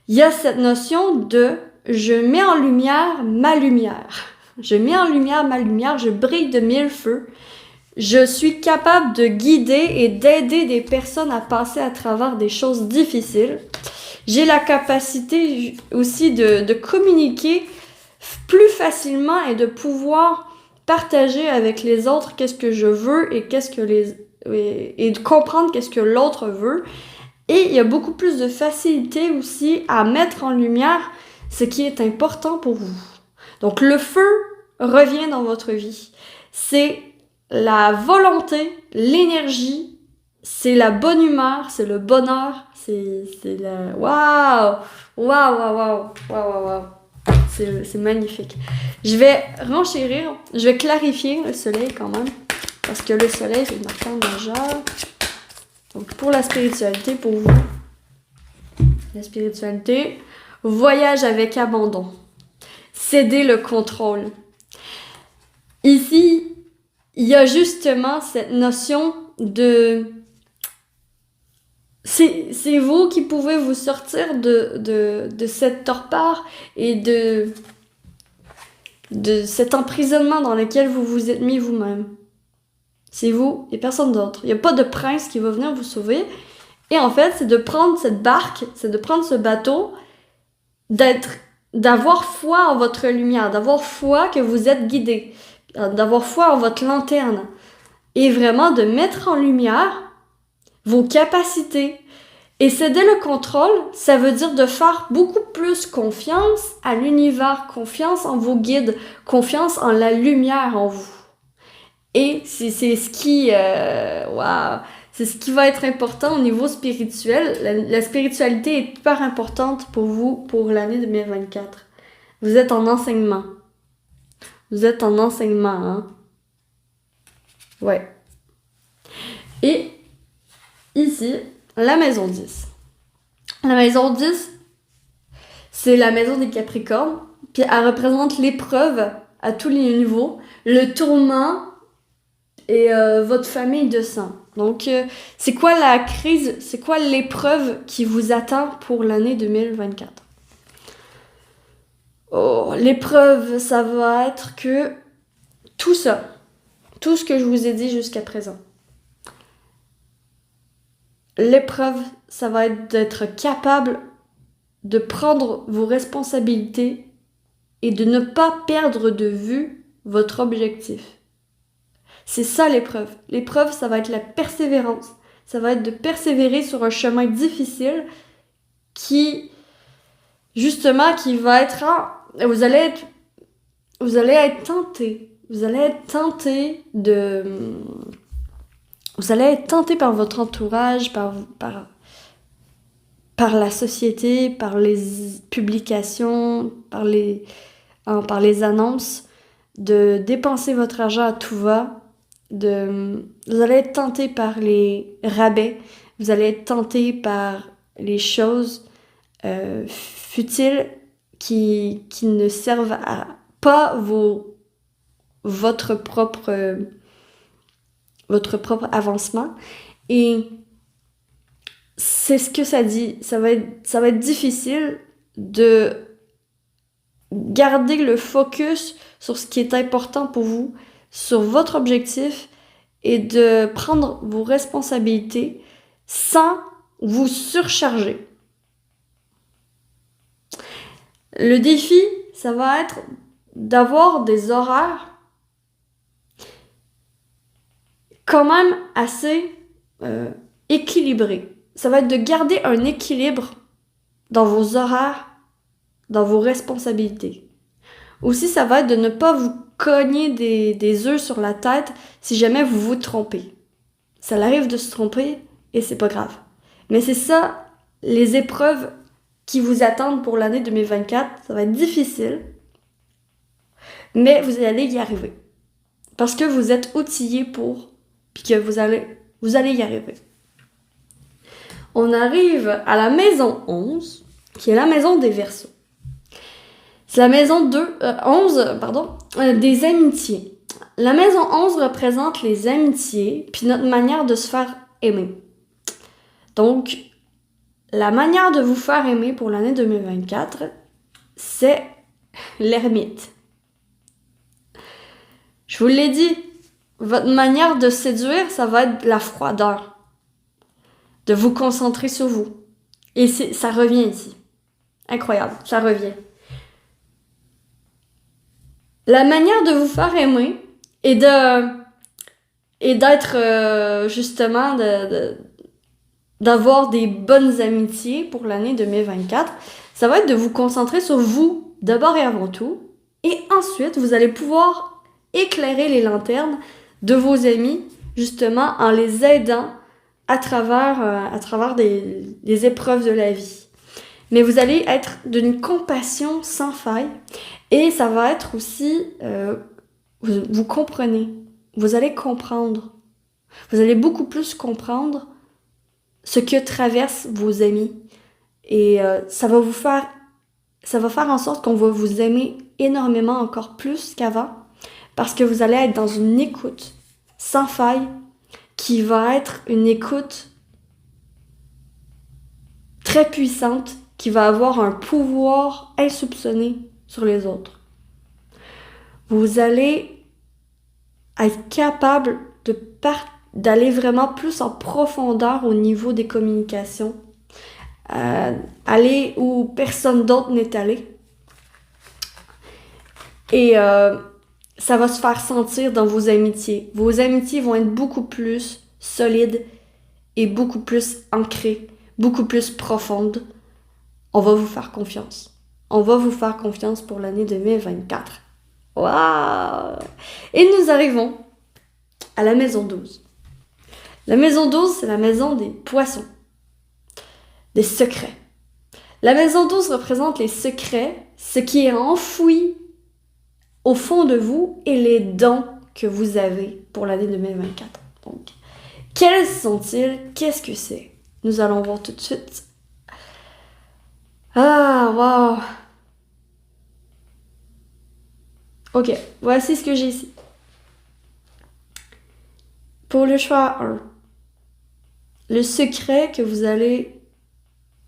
Il y a cette notion de « je mets en lumière ma lumière ». Je mets en lumière ma lumière, je brille de mille feux. Je suis capable de guider et d'aider des personnes à passer à travers des choses difficiles. J'ai la capacité aussi de communiquer plus facilement et de pouvoir partager avec les autres qu'est-ce que je veux et et de comprendre qu'est-ce que l'autre veut. Et il y a beaucoup plus de facilité aussi à mettre en lumière ce qui est important pour vous. Donc le feu revient dans votre vie. C'est la volonté, l'énergie, c'est la bonne humeur, c'est le bonheur, c'est la... Waouh! Waouh, waouh, waouh, waouh, waouh. C'est magnifique. Je vais renchérir, je vais clarifier le soleil quand même, parce que le soleil, c'est une arcane majeure. Donc pour la spiritualité, pour vous, la spiritualité, voyage avec abandon. Céder le contrôle. Ici, il y a justement cette notion de c'est vous qui pouvez vous sortir de cette torpeur et de cet emprisonnement dans lequel vous vous êtes mis vous-même. C'est vous et personne d'autre. Il n'y a pas de prince qui va venir vous sauver. Et en fait, c'est de prendre cette barque, c'est de prendre ce bateau, d'avoir foi en votre lumière, d'avoir foi que vous êtes guidé, d'avoir foi en votre lanterne. Et vraiment de mettre en lumière vos capacités. Et céder le contrôle, ça veut dire de faire beaucoup plus confiance à l'univers, confiance en vos guides, confiance en la lumière en vous. Et c'est ce qui, c'est ce qui va être important au niveau spirituel. La spiritualité est hyper importante pour vous pour l'année 2024. Vous êtes en enseignement. Vous êtes en enseignement, hein? Ouais. Et ici, la maison 10. La maison 10, c'est la maison des Capricornes. Puis elle représente l'épreuve à tous les niveaux, le tourment et votre famille de sang. Donc, c'est quoi la crise, c'est quoi l'épreuve qui vous attend pour l'année 2024? Oh, l'épreuve, ça va être que tout ça, tout ce que je vous ai dit jusqu'à présent, l'épreuve, ça va être d'être capable de prendre vos responsabilités et de ne pas perdre de vue votre objectif. C'est ça l'épreuve. L'épreuve, ça va être la persévérance. Ça va être de persévérer sur un chemin difficile qui, justement, qui va être... Vous allez être tenté. Vous allez être tenté de... Vous allez être tenté par votre entourage, par la société, par les publications, par les annonces, de dépenser votre argent à tout va. Vous allez être tenté par les rabais, vous allez être tenté par les choses futiles qui ne servent à pas votre propre avancement. Et c'est ce que ça dit. Ça va être difficile de garder le focus sur ce qui est important pour vous, sur votre objectif et de prendre vos responsabilités sans vous surcharger. Le défi, ça va être d'avoir des horaires quand même assez équilibrés. Ça va être de garder un équilibre dans vos horaires, dans vos responsabilités. Aussi, ça va être de ne pas vous cogner des œufs sur la tête si jamais vous vous trompez. Ça arrive de se tromper et c'est pas grave. Mais c'est ça, les épreuves qui vous attendent pour l'année 2024. Ça va être difficile, mais vous allez y arriver. Parce que vous êtes outillés pour, puis que vous allez y arriver. On arrive à la maison 11, qui est la maison des Verseaux. C'est la maison 11, des amitiés. La maison 11 représente les amitiés, puis notre manière de se faire aimer. Donc, la manière de vous faire aimer pour l'année 2024, c'est l'ermite. Je vous l'ai dit, votre manière de séduire, ça va être la froideur. De vous concentrer sur vous. Et ça revient ici. Incroyable, ça revient. La manière de vous faire aimer et d'être justement d'avoir des bonnes amitiés pour l'année 2024, ça va être de vous concentrer sur vous d'abord et avant tout, et ensuite vous allez pouvoir éclairer les lanternes de vos amis justement en les aidant à travers des épreuves de la vie. Mais vous allez être d'une compassion sans faille. Et ça va être aussi, vous comprenez, vous allez comprendre. Vous allez beaucoup plus comprendre ce que traversent vos amis. Et ça va faire en sorte qu'on va vous aimer énormément encore plus qu'avant. Parce que vous allez être dans une écoute sans faille qui va être une écoute très puissante qui va avoir un pouvoir insoupçonné sur les autres. Vous allez être capable d'aller vraiment plus en profondeur au niveau des communications, aller où personne d'autre n'est allé. Et ça va se faire sentir dans vos amitiés. Vos amitiés vont être beaucoup plus solides et beaucoup plus ancrées, beaucoup plus profondes. On va vous faire confiance. On va vous faire confiance pour l'année 2024. Waouh! Et nous arrivons à la maison 12. La maison 12, c'est la maison des poissons, des secrets. La maison 12 représente les secrets, ce qui est enfoui au fond de vous et les dons que vous avez pour l'année 2024. Donc, quels sont-ils? Qu'est-ce que c'est? Nous allons voir tout de suite. Ah, wow! Ok, voici ce que j'ai ici. Pour le choix 1, le secret que vous allez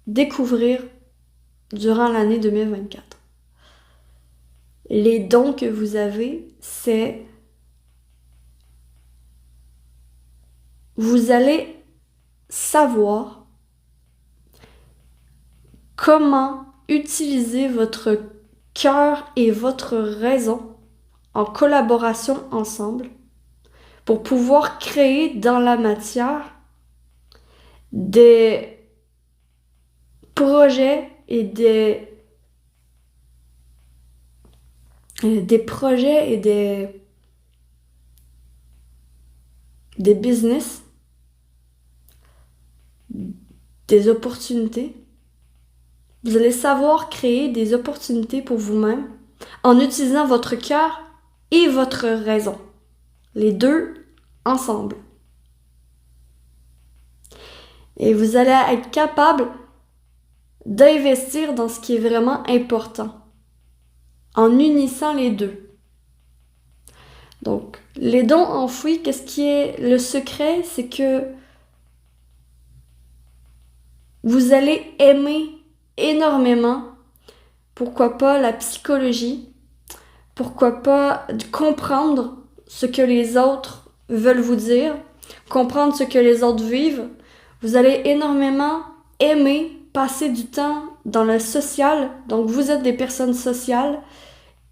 découvrir durant l'année 2024. Les dons que vous avez, c'est vous allez savoir comment utiliser votre cœur et votre raison en collaboration ensemble pour pouvoir créer dans la matière des projets et des projets et des business, des opportunités. Vous allez savoir créer des opportunités pour vous-même en utilisant votre cœur et votre raison. Les deux ensemble. Et vous allez être capable d'investir dans ce qui est vraiment important en unissant les deux. Donc, les dons enfouis, qu'est-ce qui est le secret? C'est que vous allez aimer énormément, pourquoi pas la psychologie, pourquoi pas comprendre ce que les autres veulent vous dire, comprendre ce que les autres vivent. Vous allez énormément aimer passer du temps dans le social, donc vous êtes des personnes sociales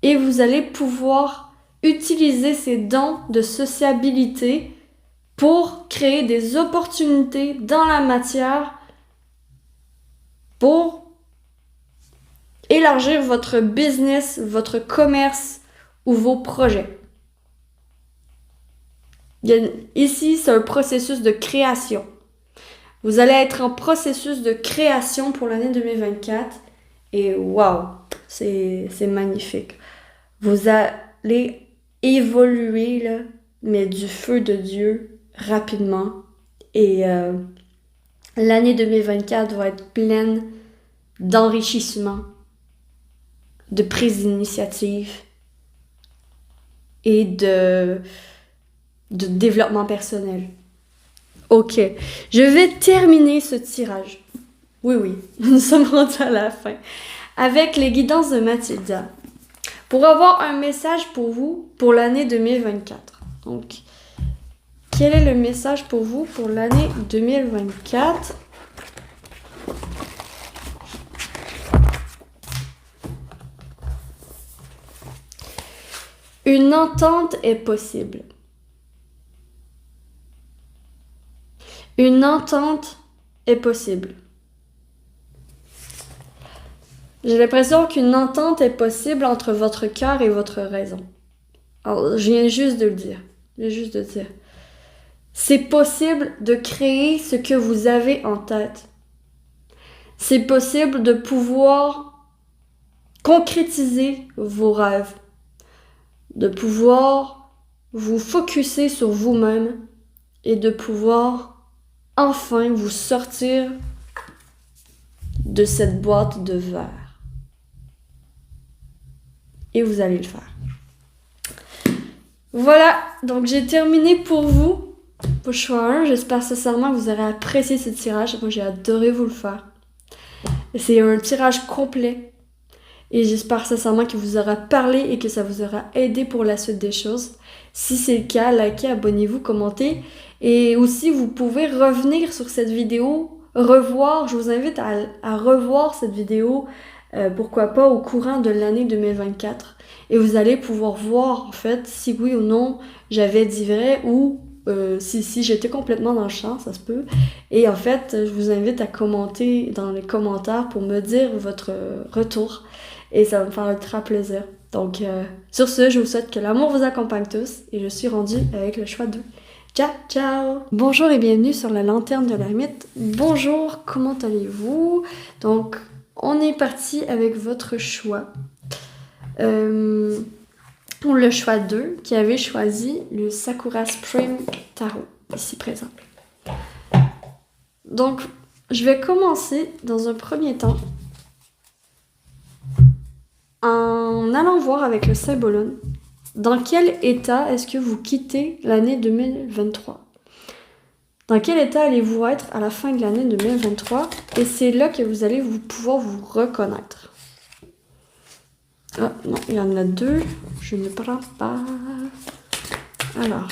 et vous allez pouvoir utiliser ces dons de sociabilité pour créer des opportunités dans la matière pour élargir votre business, votre commerce ou vos projets. Ici, c'est un processus de création. Vous allez être en processus de création pour l'année 2024 et waouh, c'est magnifique. Vous allez évoluer, là, mais du feu de Dieu rapidement et l'année 2024 va être pleine d'enrichissement, de prise d'initiative et de développement personnel. Ok, je vais terminer ce tirage. Oui, nous sommes rendus à la fin. Avec les guidances de Mathilda. Pour avoir un message pour vous pour l'année 2024. Donc, quel est le message pour vous pour l'année 2024? Une entente est possible. Une entente est possible. J'ai l'impression qu'une entente est possible entre votre cœur et votre raison. Alors, je viens juste de le dire. C'est possible de créer ce que vous avez en tête. C'est possible de pouvoir concrétiser vos rêves. De pouvoir vous focusser sur vous-même et de pouvoir enfin vous sortir de cette boîte de verre. Et vous allez le faire. Voilà, donc j'ai terminé pour vous, pour choix 1. J'espère sincèrement que vous aurez apprécié ce tirage. Moi, j'ai adoré vous le faire. C'est un tirage complet. Et j'espère sincèrement qu'il vous aura parlé et que ça vous aura aidé pour la suite des choses. Si c'est le cas, likez, abonnez-vous, commentez. Et aussi, vous pouvez revenir sur cette vidéo, revoir. Je vous invite à revoir cette vidéo, pourquoi pas, au courant de l'année 2024. Et vous allez pouvoir voir, en fait, si oui ou non j'avais dit vrai ou si j'étais complètement dans le champ, ça se peut. Et en fait, je vous invite à commenter dans les commentaires pour me dire votre retour. Et ça va me faire ultra plaisir. Donc, sur ce, je vous souhaite que l'amour vous accompagne tous. Et je suis rendue avec le choix 2. Ciao, ciao! Bonjour et bienvenue sur la lanterne de l'ermite. Bonjour, comment allez-vous? Donc, on est parti avec votre choix. Pour le choix 2, qui avait choisi le Sakura Spring Tarot, ici présent. Donc, je vais commencer dans un premier temps en allant voir avec le Symbolone dans quel état est-ce que vous quittez l'année 2023. Dans quel état allez-vous être à la fin de l'année 2023? Et c'est là que vous allez pouvoir vous reconnaître. Ah non, il y en a 2. Je ne prends pas. Alors,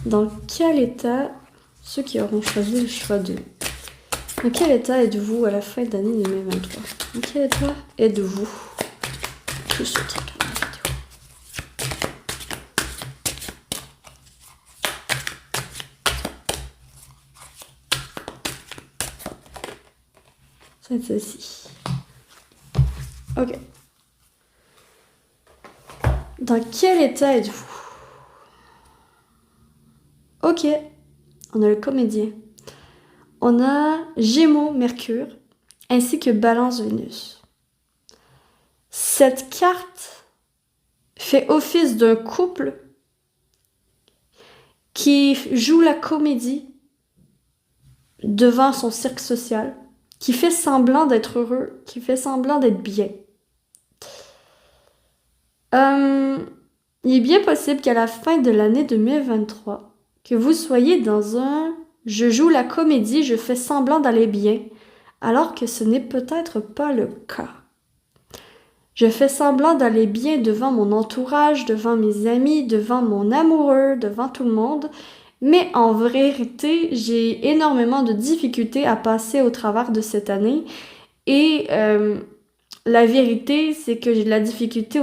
dans quel état, ceux qui auront choisi le choix 2, dans quel état êtes-vous à la fin de l'année 2023? Dans quel état êtes-vous? Tous ceux qui regardent la vidéo. C'est ceci. Ok. Dans quel état êtes-vous? Ok. On a le comédien. On a Gémeaux, Mercure, ainsi que Balance, Vénus. Cette carte fait office d'un couple qui joue la comédie devant son cercle social, qui fait semblant d'être heureux, qui fait semblant d'être bien. Il est bien possible qu'à la fin de l'année 2023, que vous soyez dans un « je joue la comédie, je fais semblant d'aller bien », alors que ce n'est peut-être pas le cas. Je fais semblant d'aller bien devant mon entourage, devant mes amis, devant mon amoureux, devant tout le monde, mais en vérité, j'ai énormément de difficultés à passer au travers de cette année et la vérité, c'est que j'ai de la difficulté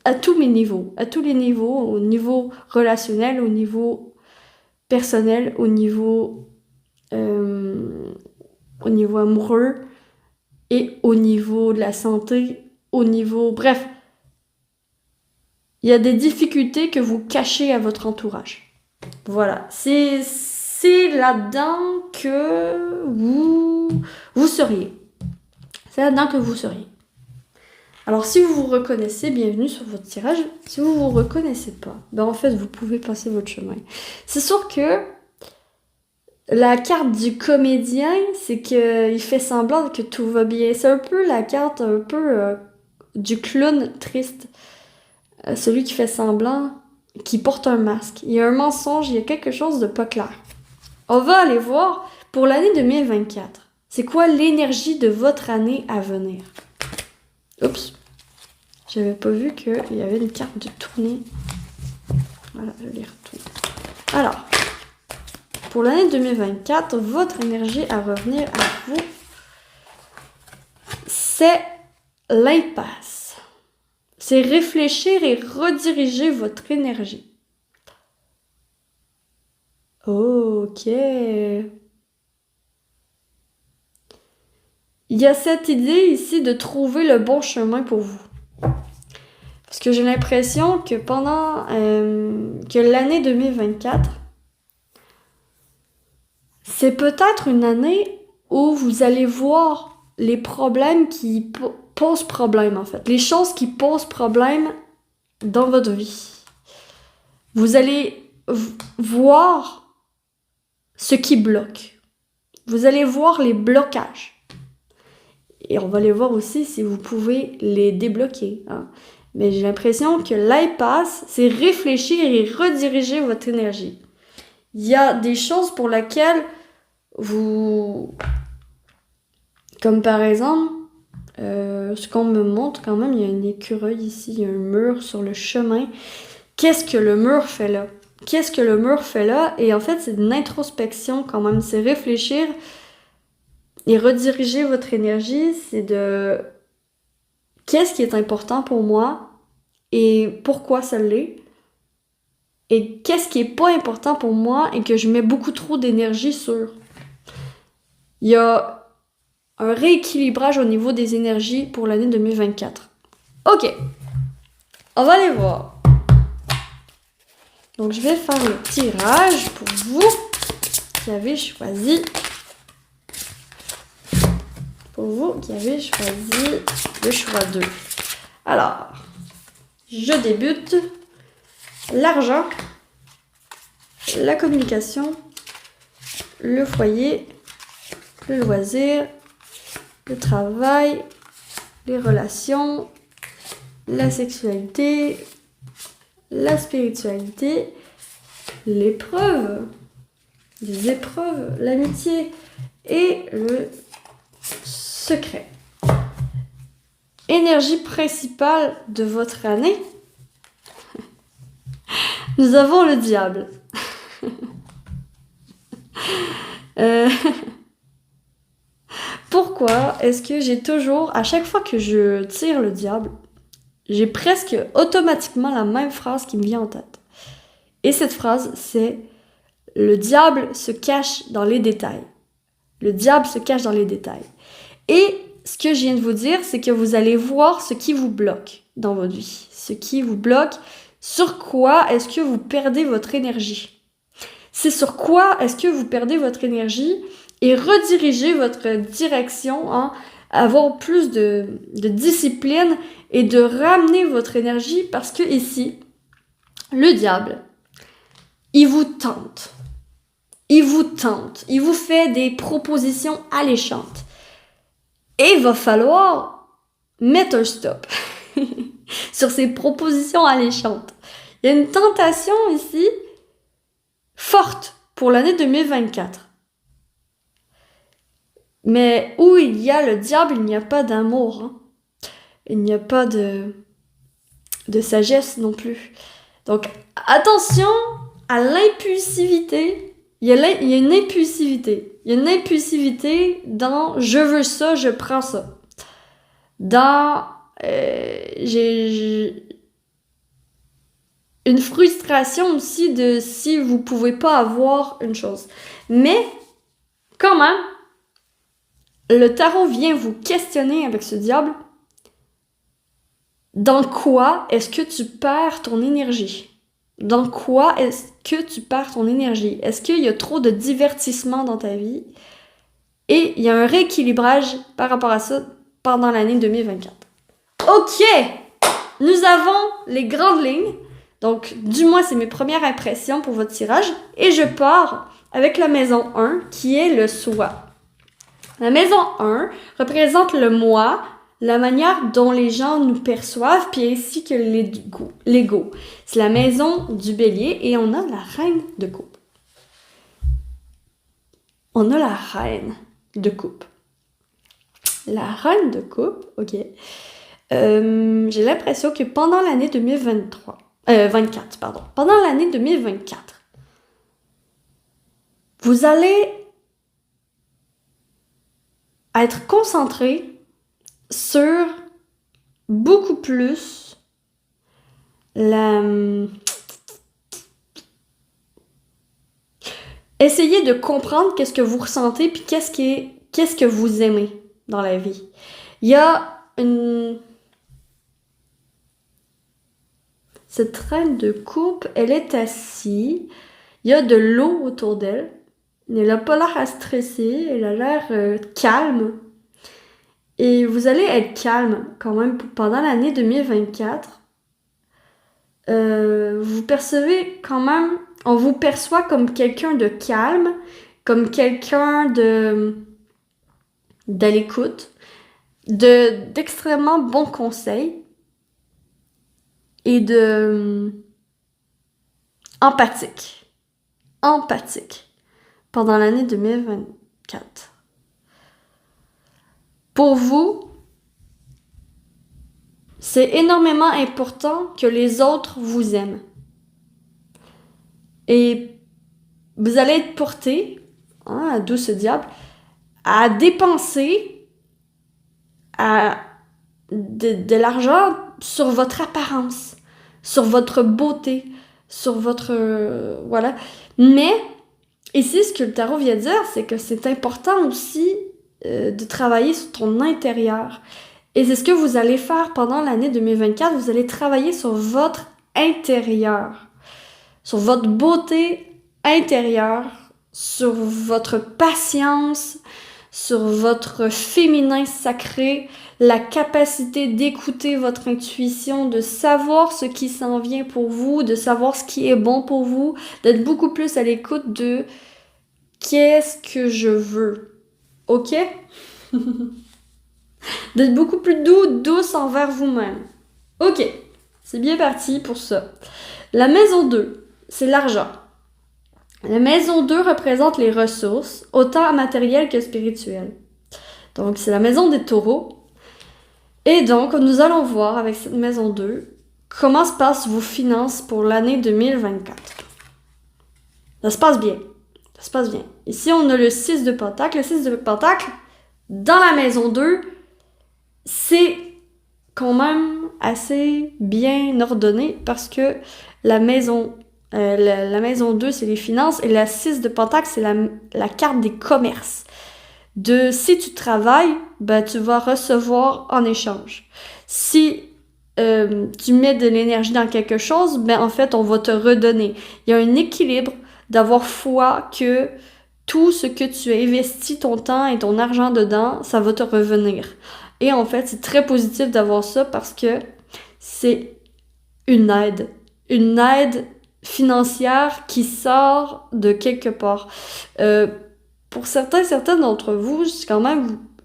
à tous mes niveaux, à tous les niveaux, au niveau relationnel, au niveau personnel, au niveau amoureux et au niveau de la santé, au niveau... Bref, il y a des difficultés que vous cachez à votre entourage. Voilà, c'est là-dedans que vous seriez. C'est là-dedans que vous seriez. Alors, si vous vous reconnaissez, bienvenue sur votre tirage. Si vous vous reconnaissez pas, ben en fait, vous pouvez passer votre chemin. C'est sûr que la carte du comédien, c'est qu'il fait semblant que tout va bien. C'est un peu la carte du clown triste. Celui qui fait semblant, qui porte un masque. Il y a un mensonge, il y a quelque chose de pas clair. On va aller voir pour l'année 2024. C'est quoi l'énergie de votre année à venir? Oups. J'avais pas vu qu'il y avait une carte de tournée. Voilà, je l'ai retournée. Alors, pour l'année 2024, votre énergie à revenir à vous, c'est l'impasse. C'est réfléchir et rediriger votre énergie. Ok. Il y a cette idée ici de trouver le bon chemin pour vous. Parce que j'ai l'impression que pendant que l'année 2024, c'est peut-être une année où vous allez voir les problèmes qui posent problème, en fait. Les choses qui posent problème dans votre vie. Vous allez voir ce qui bloque. Vous allez voir les blocages. Et on va les voir aussi si vous pouvez les débloquer. Hein. Mais j'ai l'impression que l'impasse, c'est réfléchir et rediriger votre énergie. Il y a des choses pour lesquelles vous Comme par exemple, ce qu'on me montre quand même, il y a un écureuil ici, il y a un mur sur le chemin. Qu'est-ce que le mur fait là? Qu'est-ce que le mur fait là? Et en fait, c'est une introspection quand même, c'est réfléchir et rediriger votre énergie, c'est de qu'est-ce qui est important pour moi et pourquoi ça l'est, et qu'est-ce qui est pas important pour moi et que je mets beaucoup trop d'énergie sur. Il y a un rééquilibrage au niveau des énergies pour l'année 2024. Ok, on va aller voir. Donc je vais faire le tirage pour vous qui avez choisi. Pour vous qui avez choisi le choix 2. Alors, je débute. L'argent, la communication, le foyer, le loisir, le travail, les relations, la sexualité, la spiritualité, l'épreuve, les épreuves, l'amitié et le secret. Énergie principale de votre année. Nous avons le diable. Pourquoi est-ce que j'ai toujours, à chaque fois que je tire le diable, j'ai presque automatiquement la même phrase qui me vient en tête. Et cette phrase, c'est « Le diable se cache dans les détails ». Le diable se cache dans les détails. Et ce que je viens de vous dire, c'est que vous allez voir ce qui vous bloque dans votre vie. Ce qui vous bloque, sur quoi est-ce que vous perdez votre énergie. C'est sur quoi est-ce que vous perdez votre énergie et rediriger votre direction, hein, avoir plus de discipline et de ramener votre énergie parce que ici, le diable, il vous tente. Il vous tente. Il vous fait des propositions alléchantes. Et il va falloir mettre un stop sur ces propositions alléchantes. Il y a une tentation ici forte pour l'année 2024. Mais où il y a le diable, il n'y a pas d'amour. Hein. Il n'y a pas de sagesse non plus. Donc, attention à l'impulsivité. Il y a une impulsivité. Il y a une impulsivité dans « je veux ça, je prends ça ». Dans j'ai une frustration aussi de si vous pouvez pas avoir une chose. Mais, quand même, le tarot vient vous questionner avec ce diable. Dans quoi est-ce que tu perds ton énergie? Dans quoi est-ce que tu perds ton énergie? Est-ce qu'il y a trop de divertissement dans ta vie? Et il y a un rééquilibrage par rapport à ça pendant l'année 2024. Ok! Nous avons les grandes lignes. Donc, du moins, c'est mes premières impressions pour votre tirage. Et je pars avec la maison 1, qui est le soi. La maison 1 représente le moi, la manière dont les gens nous perçoivent, puis ainsi que l'ego. C'est la maison du bélier et on a la reine de coupe. On a la reine de coupe. La reine de coupe, ok. J'ai l'impression que pendant l'année 24, pendant l'année 2024, vous allez être concentré sur beaucoup plus essayez de comprendre qu'est-ce que vous ressentez puis qu'est-ce que vous aimez dans la vie. Il y a cette reine de coupe, elle est assise, il y a de l'eau autour d'elle, elle n'a pas l'air à stresser, elle a l'air calme. Et vous allez être calme quand même pendant l'année 2024. Vous percevez quand même, on vous perçoit comme quelqu'un de calme, comme quelqu'un d'à l'écoute, d'extrêmement bons conseils et empathique pendant l'année 2024. Pour vous, c'est énormément important que les autres vous aiment. Et vous allez être porté, d'où ce diable, à dépenser de l'argent sur votre apparence, sur votre beauté, sur votre... voilà. Mais, ici, ce que le tarot vient dire, c'est que c'est important aussi de travailler sur ton intérieur. Et c'est ce que vous allez faire pendant l'année 2024. Vous allez travailler sur votre intérieur, sur votre beauté intérieure, sur votre patience, sur votre féminin sacré, la capacité d'écouter votre intuition, de savoir ce qui s'en vient pour vous, de savoir ce qui est bon pour vous, d'être beaucoup plus à l'écoute de qu'est-ce que je veux. OK? D'être beaucoup plus douce envers vous-même. OK, c'est bien parti pour ça. La maison 2, c'est l'argent. La maison 2 représente les ressources, autant matérielles que spirituelles. Donc, c'est la maison des taureaux. Et donc, nous allons voir avec cette maison 2 comment se passent vos finances pour l'année 2024. Ça se passe bien. Ça se passe bien. Ici, on a le 6 de Pentacle. Le 6 de Pentacle, dans la maison 2, c'est quand même assez bien ordonné parce que la maison 2, c'est les finances et la 6 de Pentacle, c'est la carte des commerces. Si tu travailles, ben, tu vas recevoir en échange. Si tu mets de l'énergie dans quelque chose, ben, en fait, on va te redonner. Il y a un équilibre d'avoir foi que tout ce que tu as investi ton temps et ton argent dedans, ça va te revenir. Et en fait, c'est très positif d'avoir ça parce que c'est une aide financière qui sort de quelque part. Pour certaines d'entre vous,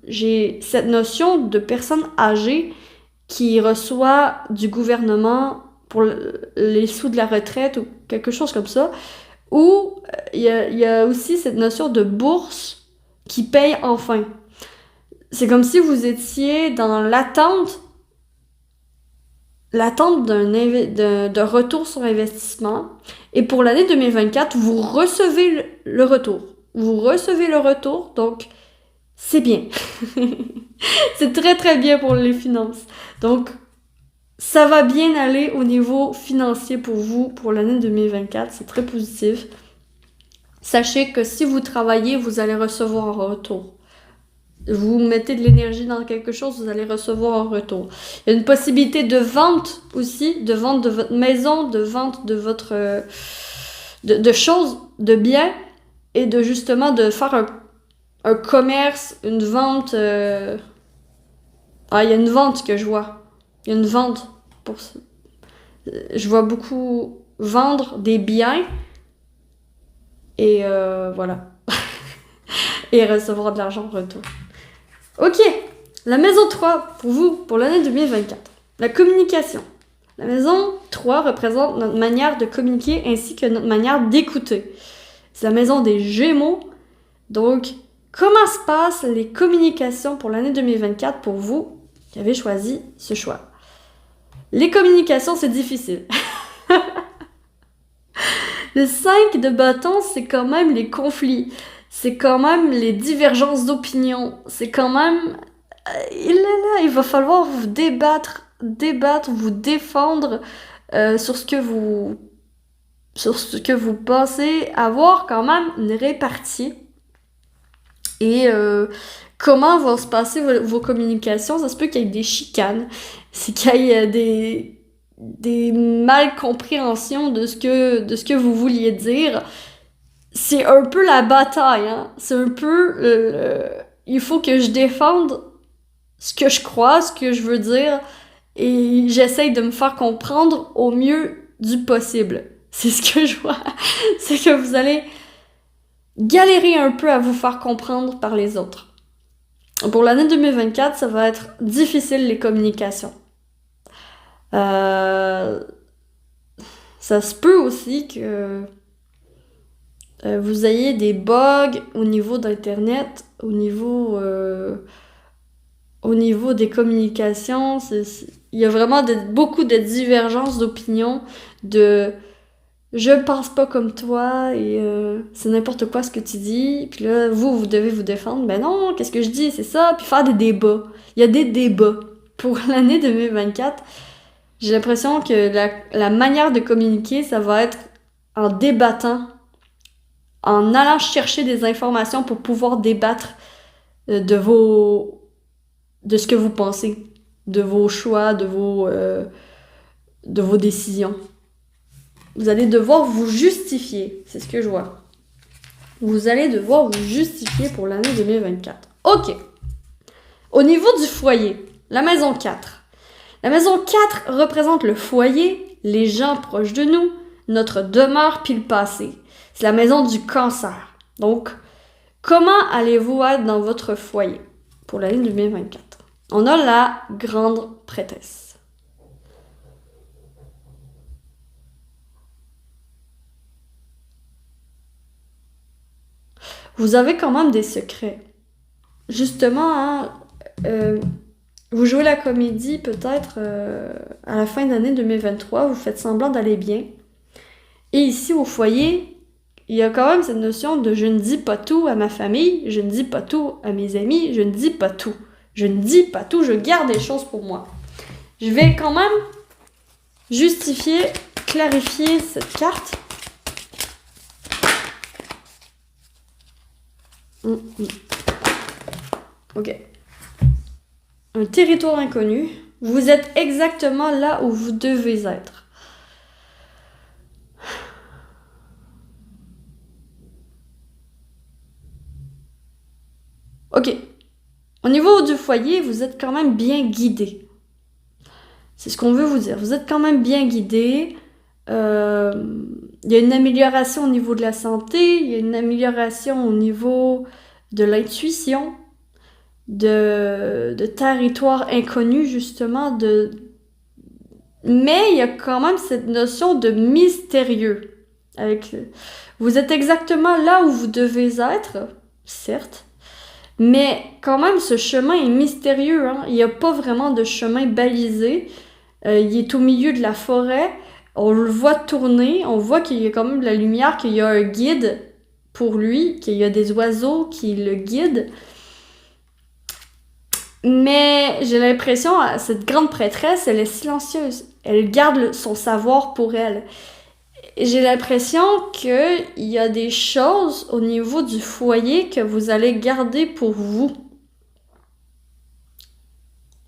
j'ai cette notion de personne âgée qui reçoit du gouvernement pour les sous de la retraite ou quelque chose comme ça, ou il y a aussi cette notion de bourse qui paye enfin. C'est comme si vous étiez dans l'attente d'un retour sur investissement. Et pour l'année 2024, vous recevez le retour. Vous recevez le retour, donc c'est bien. C'est très très bien pour les finances. Donc, ça va bien aller au niveau financier pour vous pour l'année 2024. C'est très positif. Sachez que si vous travaillez, vous allez recevoir un retour. Vous mettez de l'énergie dans quelque chose, vous allez recevoir un retour. Il y a une possibilité de vente aussi, de vente de votre maison, de vente de votre de choses, de biens, et de justement de faire un commerce, une vente. Il y a une vente que je vois. Il y a une vente pour ça. Je vois beaucoup vendre des biens et voilà. Et recevoir de l'argent en retour. Ok, la maison 3 pour vous, pour l'année 2024. La communication. La maison 3 représente notre manière de communiquer ainsi que notre manière d'écouter. C'est la maison des Gémeaux. Donc, comment se passent les communications pour l'année 2024 pour vous qui avez choisi ce choix? Les communications, c'est difficile. Le 5 de bâton, c'est quand même les conflits. C'est quand même les divergences d'opinion. C'est quand même... il va falloir vous débattre, vous défendre sur ce que vous pensez avoir quand même une répartie. Et comment vont se passer vos communications? Ça se peut qu'il y ait des chicanes, c'est qu'il y ait des mal-compréhensions de ce que vous vouliez dire. C'est un peu la bataille, hein? C'est un peu... il faut que je défende ce que je crois, ce que je veux dire, et j'essaye de me faire comprendre au mieux du possible. C'est ce que je vois. C'est que vous allez galérer un peu à vous faire comprendre par les autres. Pour l'année 2024, ça va être difficile les communications. Ça se peut aussi que vous ayez des bugs au niveau d'Internet, au niveau au niveau des communications, il y a vraiment beaucoup de divergences d'opinion, de je pense pas comme toi et c'est n'importe quoi ce que tu dis. Puis là, vous devez vous défendre. Ben non, qu'est-ce que je dis, c'est ça. Puis faire des débats. Il y a des débats. Pour l'année 2024, j'ai l'impression que la manière de communiquer, ça va être en débattant, en allant chercher des informations pour pouvoir débattre de ce que vous pensez, de vos choix, de vos décisions. Vous allez devoir vous justifier. C'est ce que je vois. Vous allez devoir vous justifier pour l'année 2024. OK. Au niveau du foyer, la maison 4. La maison 4 représente le foyer, les gens proches de nous, notre demeure puis le passé. C'est la maison du cancer. Donc, comment allez-vous être dans votre foyer pour l'année 2024? On a la grande prêtresse. Vous avez quand même des secrets. Justement, hein, vous jouez la comédie peut-être à la fin d'année 2023, vous faites semblant d'aller bien. Et ici au foyer, il y a quand même cette notion de je ne dis pas tout à ma famille, je ne dis pas tout à mes amis, je ne dis pas tout. Je ne dis pas tout, je garde des choses pour moi. Je vais quand même justifier, clarifier cette carte. Ok. Un territoire inconnu. Vous êtes exactement là où vous devez être. Ok. Au niveau du foyer, vous êtes quand même bien guidé. C'est ce qu'on veut vous dire. Vous êtes quand même bien guidé. Il y a une amélioration au niveau de la santé. Il y a une amélioration au niveau de l'intuition. De territoire inconnu, justement. Mais il y a quand même cette notion de mystérieux. Vous êtes exactement là où vous devez être, certes. Mais quand même, ce chemin est mystérieux. Hein? Il n'y a pas vraiment de chemin balisé. Il est au milieu de la forêt. On le voit tourner. On voit qu'il y a quand même de la lumière, qu'il y a un guide pour lui, qu'il y a des oiseaux qui le guident. Mais j'ai l'impression, cette grande prêtresse, elle est silencieuse. Elle garde son savoir pour elle. J'ai l'impression qu'il y a des choses au niveau du foyer que vous allez garder pour vous.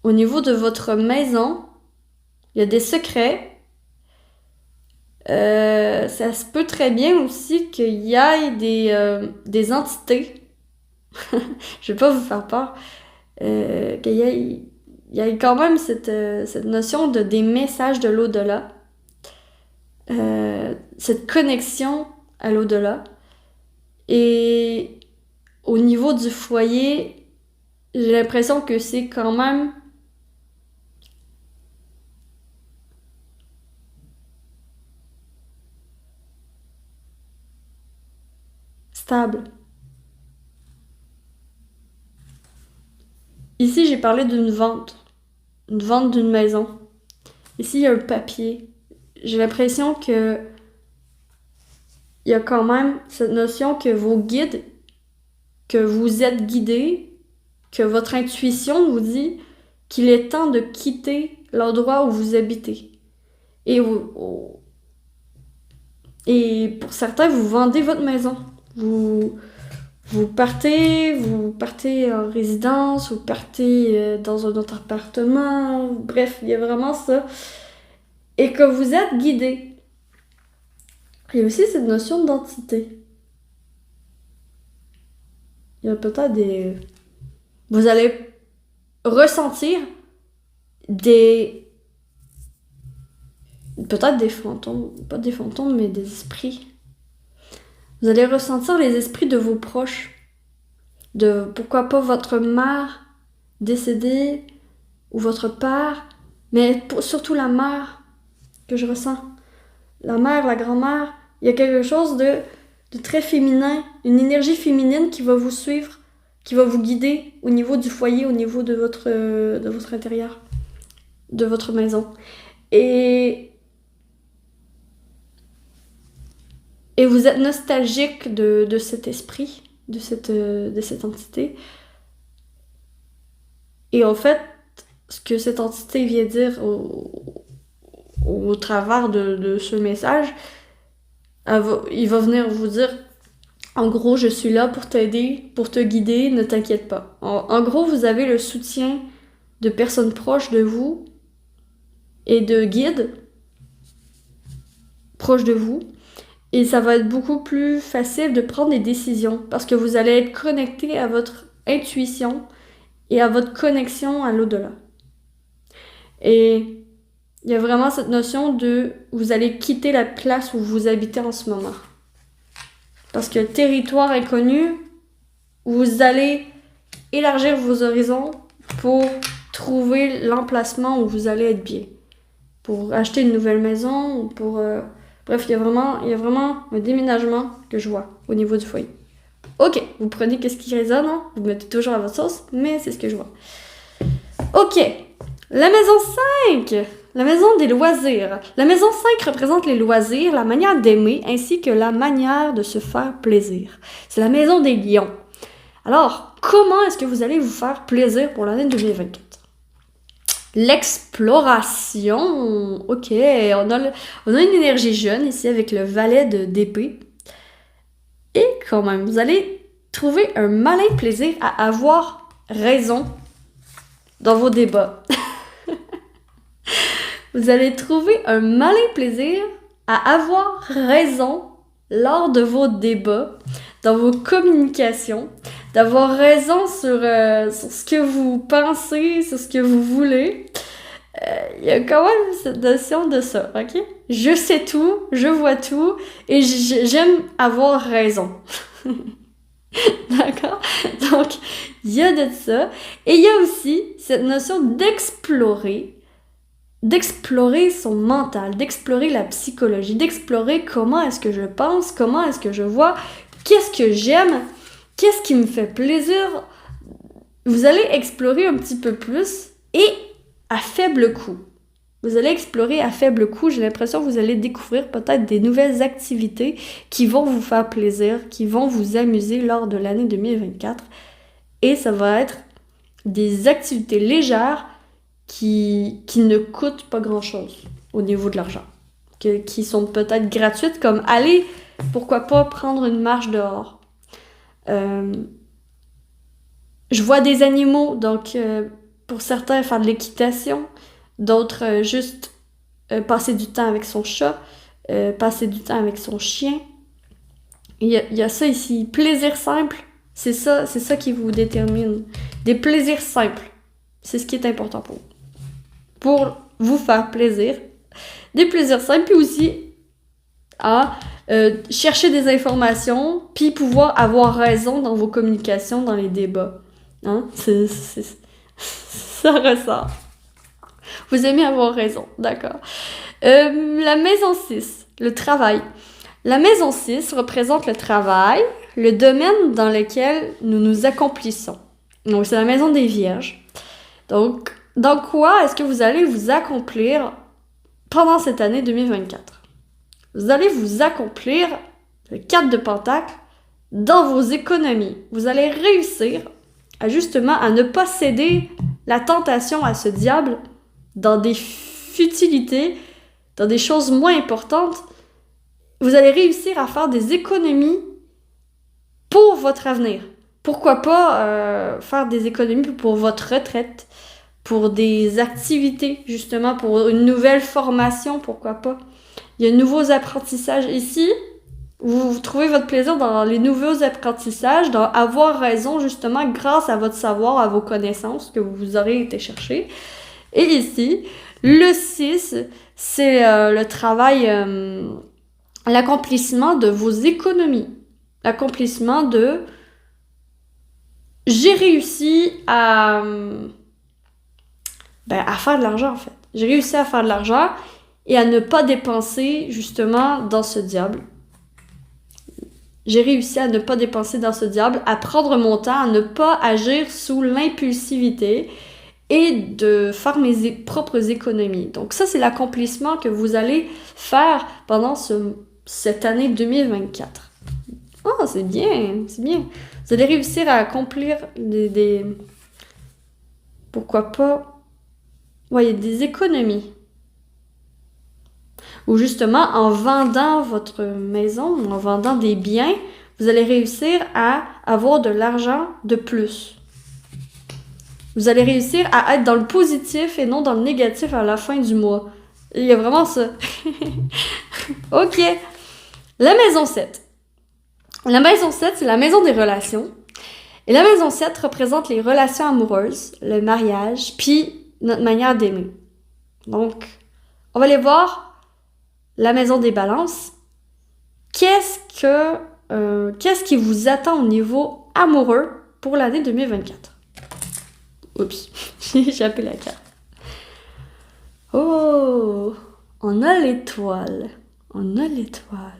Au niveau de votre maison, il y a des secrets. Ça se peut très bien aussi qu'il y ait des entités. Je vais pas vous faire peur. Il y a quand même cette notion des messages de l'au-delà. Cette connexion à l'au-delà. Et au niveau du foyer, j'ai l'impression que c'est quand même stable. Ici, j'ai parlé d'une vente d'une maison. Ici, il y a un papier. J'ai l'impression que il y a quand même cette notion que vos guides, que vous êtes guidés, que votre intuition vous dit qu'il est temps de quitter l'endroit où vous habitez. Et pour certains, vous vendez votre maison. Vous partez en résidence, vous partez dans un autre appartement, bref, il y a vraiment ça. Et que vous êtes guidé. Il y a aussi cette notion d'identité. Il y a peut-être vous allez ressentir peut-être des fantômes, pas des fantômes, mais des esprits. Vous allez ressentir les esprits de vos proches. De pourquoi pas votre mère décédée ou votre père, mais surtout la mère que je ressens. La mère, la grand-mère, il y a quelque chose de très féminin, une énergie féminine qui va vous suivre, qui va vous guider au niveau du foyer, au niveau de votre intérieur, de votre maison. Et vous êtes nostalgique de cet esprit, de cette entité. Et en fait, ce que cette entité vient dire au travers de ce message, il va venir vous dire, en gros, je suis là pour t'aider, pour te guider, ne t'inquiète pas. En gros, vous avez le soutien de personnes proches de vous et de guides proches de vous. Et ça va être beaucoup plus facile de prendre des décisions parce que vous allez être connecté à votre intuition et à votre connexion à l'au-delà. Et il y a vraiment cette notion de vous allez quitter la place où vous habitez en ce moment. Parce que territoire inconnu, vous allez élargir vos horizons pour trouver l'emplacement où vous allez être bien. Pour acheter une nouvelle maison, ou pour... Bref, il y a vraiment un déménagement que je vois au niveau du foyer. Ok, vous prenez qu'est-ce qui résonne, hein? Vous mettez toujours à votre sauce, mais c'est ce que je vois. Ok, la maison 5, la maison des loisirs. La maison 5 représente les loisirs, la manière d'aimer, ainsi que la manière de se faire plaisir. C'est la maison des lions. Alors, comment est-ce que vous allez vous faire plaisir pour l'année 2024? L'exploration. Ok, on a une énergie jeune ici avec le valet d'épée. Et quand même, vous allez trouver un malin plaisir à avoir raison dans vos débats. Vous allez trouver un malin plaisir à avoir raison lors de vos débats, dans vos communications, d'avoir raison sur ce que vous pensez, sur ce que vous voulez. Il y a quand même cette notion de ça, ok? Je sais tout, je vois tout, et j'aime avoir raison. D'accord? Donc, il y a de ça. Et il y a aussi cette notion d'explorer son mental, d'explorer la psychologie, d'explorer comment est-ce que je pense, comment est-ce que je vois, qu'est-ce que j'aime, qu'est-ce qui me fait plaisir. Vous allez explorer un petit peu plus et à faible coût. Vous allez explorer à faible coût. J'ai l'impression que vous allez découvrir peut-être des nouvelles activités qui vont vous faire plaisir, qui vont vous amuser lors de l'année 2024. Et ça va être des activités légères qui ne coûtent pas grand-chose au niveau de l'argent. Qui sont peut-être gratuites, comme aller, pourquoi pas, prendre une marche dehors. Je vois des animaux, donc pour certains faire de l'équitation, d'autres juste passer du temps avec son chat, passer du temps avec son chien. Il y a ça ici, plaisir simple, c'est ça qui vous détermine. Des plaisirs simples, c'est ce qui est important pour vous. Pour vous faire plaisir. Des plaisirs simples, puis aussi à chercher des informations, puis pouvoir avoir raison dans vos communications, dans les débats. Hein? Ça ressort. Vous aimez avoir raison, d'accord. La maison 6, le travail. La maison 6 représente le travail, le domaine dans lequel nous nous accomplissons. Donc, c'est la maison des vierges. Donc, dans quoi est-ce que vous allez vous accomplir pendant cette année 2024? Vous allez vous accomplir, le 4 de Pentacle, dans vos économies. Vous allez réussir à ne pas céder la tentation à ce diable dans des futilités, dans des choses moins importantes. Vous allez réussir à faire des économies pour votre avenir. Pourquoi pas faire des économies pour votre retraite, pour des activités, justement, pour une nouvelle formation, pourquoi pas. Il y a de nouveaux apprentissages ici. Vous trouvez votre plaisir dans les nouveaux apprentissages, dans avoir raison, justement, grâce à votre savoir, à vos connaissances que vous aurez été chercher. Et ici, le 6, c'est le travail, l'accomplissement de vos économies. L'accomplissement de... J'ai réussi à faire de l'argent, en fait. J'ai réussi à faire de l'argent et à ne pas dépenser, justement, dans ce diable. J'ai réussi à ne pas dépenser dans ce diable, à prendre mon temps, à ne pas agir sous l'impulsivité et de faire mes propres économies. Donc ça, c'est l'accomplissement que vous allez faire pendant cette année 2024. Ah, c'est bien, c'est bien. Vous allez réussir à accomplir pourquoi pas, ouais, des économies. Ou justement, en vendant votre maison, en vendant des biens, vous allez réussir à avoir de l'argent de plus. Vous allez réussir à être dans le positif et non dans le négatif à la fin du mois. Il y a vraiment ça. Ok. La maison 7. La maison 7, c'est la maison des relations. Et la maison 7 représente les relations amoureuses, le mariage, puis notre manière d'aimer. Donc, on va aller voir la maison des balances. Qu'est-ce qui vous attend au niveau amoureux pour l'année 2024? Oups, j'ai échappé la carte. Oh, on a l'étoile. On a l'étoile.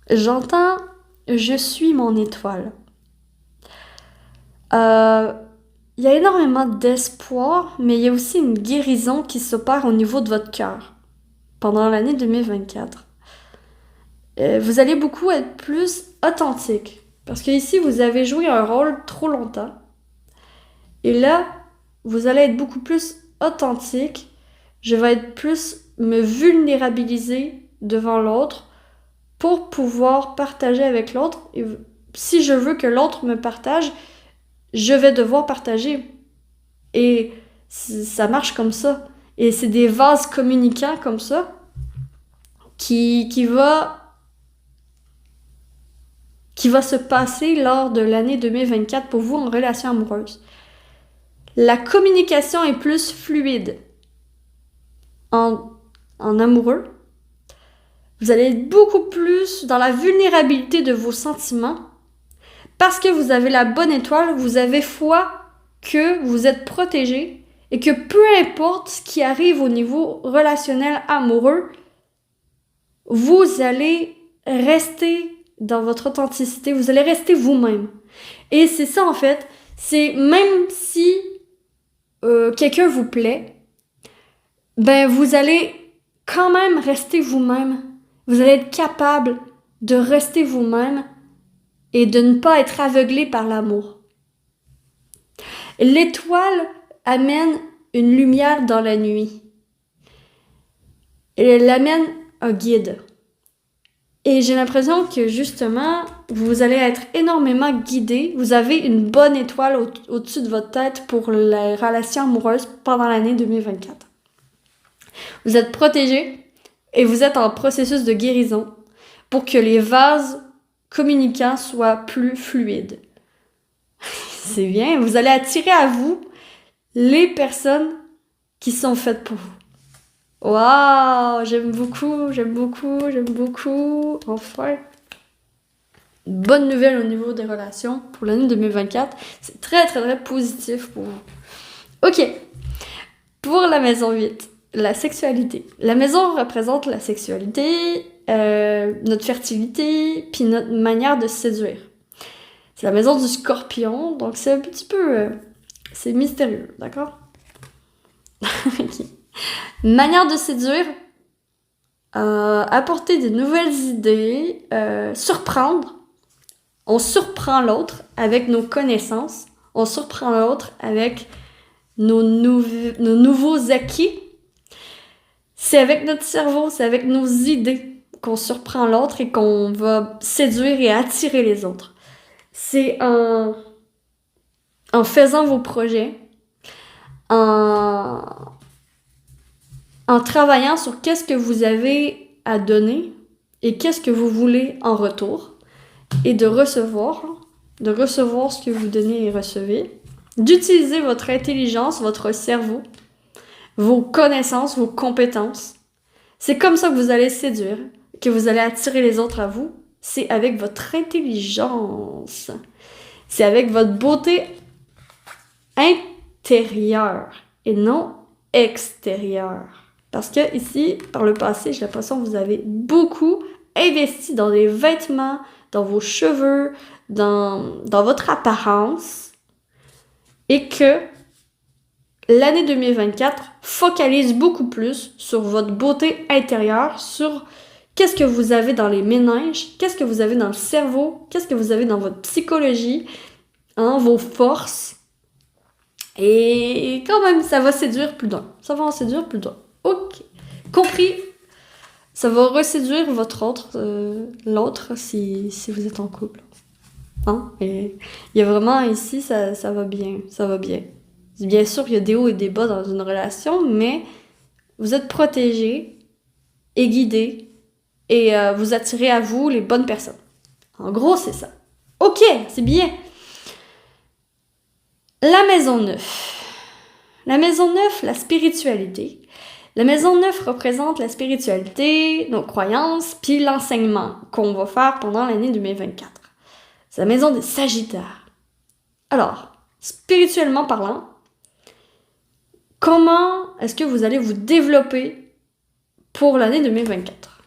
J'entends « je suis mon étoile ». Il y a énormément d'espoir, mais il y a aussi une guérison qui s'opère au niveau de votre cœur pendant l'année 2024. Vous allez beaucoup être plus authentique. Parce que ici, vous avez joué un rôle trop longtemps. Et là, vous allez être beaucoup plus authentique. Je vais être plus me vulnérabiliser devant l'autre pour pouvoir partager avec l'autre. Et si je veux que l'autre me partage, je vais devoir partager. Et ça marche comme ça. Et c'est des vases communicants comme ça qui va se passer lors de l'année 2024 pour vous en relation amoureuse. La communication est plus fluide en amoureux. Vous allez être beaucoup plus dans la vulnérabilité de vos sentiments parce que vous avez la bonne étoile, vous avez foi que vous êtes protégé et que peu importe ce qui arrive au niveau relationnel amoureux, vous allez rester dans votre authenticité, vous allez rester vous-même. Et c'est ça en fait, c'est même si quelqu'un vous plaît, ben vous allez quand même rester vous-même. Vous allez être capable de rester vous-même et de ne pas être aveuglé par l'amour. L'étoile amène une lumière dans la nuit. Elle amène un guide. Et j'ai l'impression que justement, vous allez être énormément guidé. Vous avez une bonne étoile au-dessus de votre tête pour les relations amoureuses pendant l'année 2024. Vous êtes protégé et vous êtes en processus de guérison pour que les vases communicants soient plus fluides. C'est bien, vous allez attirer à vous les personnes qui sont faites pour vous. Waouh, j'aime beaucoup. Enfin. Bonne nouvelle au niveau des relations pour l'année 2024. C'est très, très, très positif pour vous. Ok. Pour la maison 8, la sexualité. La maison représente la sexualité, notre fertilité, puis notre manière de séduire. C'est la maison du Scorpion, donc c'est un petit peu... c'est mystérieux, d'accord? Ok. Manière de séduire, apporter des nouvelles idées, surprendre. On surprend l'autre avec nos connaissances. On surprend l'autre avec nos nouveaux acquis. C'est avec notre cerveau, c'est avec nos idées qu'on surprend l'autre et qu'on va séduire et attirer les autres. C'est en faisant vos projets, en travaillant sur qu'est-ce que vous avez à donner et qu'est-ce que vous voulez en retour, et de recevoir ce que vous donnez et recevez, d'utiliser votre intelligence, votre cerveau, vos connaissances, vos compétences. C'est comme ça que vous allez séduire, que vous allez attirer les autres à vous. C'est avec votre intelligence. C'est avec votre beauté intérieure et non extérieure. Parce que ici, par le passé, j'ai l'impression que vous avez beaucoup investi dans les vêtements, dans vos cheveux, dans votre apparence, et que l'année 2024 focalise beaucoup plus sur votre beauté intérieure, sur qu'est-ce que vous avez dans les méninges, qu'est-ce que vous avez dans le cerveau, qu'est-ce que vous avez dans votre psychologie, hein, vos forces. Et quand même, ça va séduire plus d'un. Ça va en séduire plus d'un. Ok. Compris. Ça va reséduire votre l'autre si vous êtes en couple. Hein? Et il y a vraiment ici, ça va bien. Ça va bien. Bien sûr, il y a des hauts et des bas dans une relation, mais vous êtes protégé et guidé et vous attirez à vous les bonnes personnes. En gros, c'est ça. Ok, c'est bien. La maison 9. La maison 9, la spiritualité. La maison 9 représente la spiritualité, nos croyances, puis l'enseignement qu'on va faire pendant l'année 2024. C'est la maison des Sagittaires. Alors, spirituellement parlant, comment est-ce que vous allez vous développer pour l'année 2024?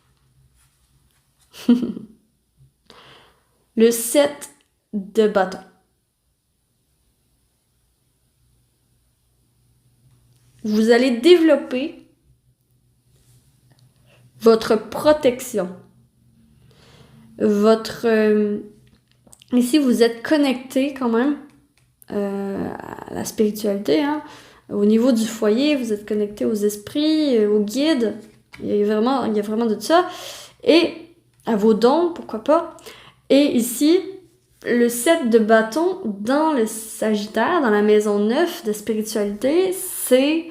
Le 7 de bâton. Vous allez développer votre protection. Ici, vous êtes connecté quand même à la spiritualité, hein. Au niveau du foyer, vous êtes connecté aux esprits, aux guides. Il y a vraiment de ça. Et à vos dons, pourquoi pas. Et ici, le 7 de bâton dans le Sagittaire, dans la maison 9 de spiritualité, c'est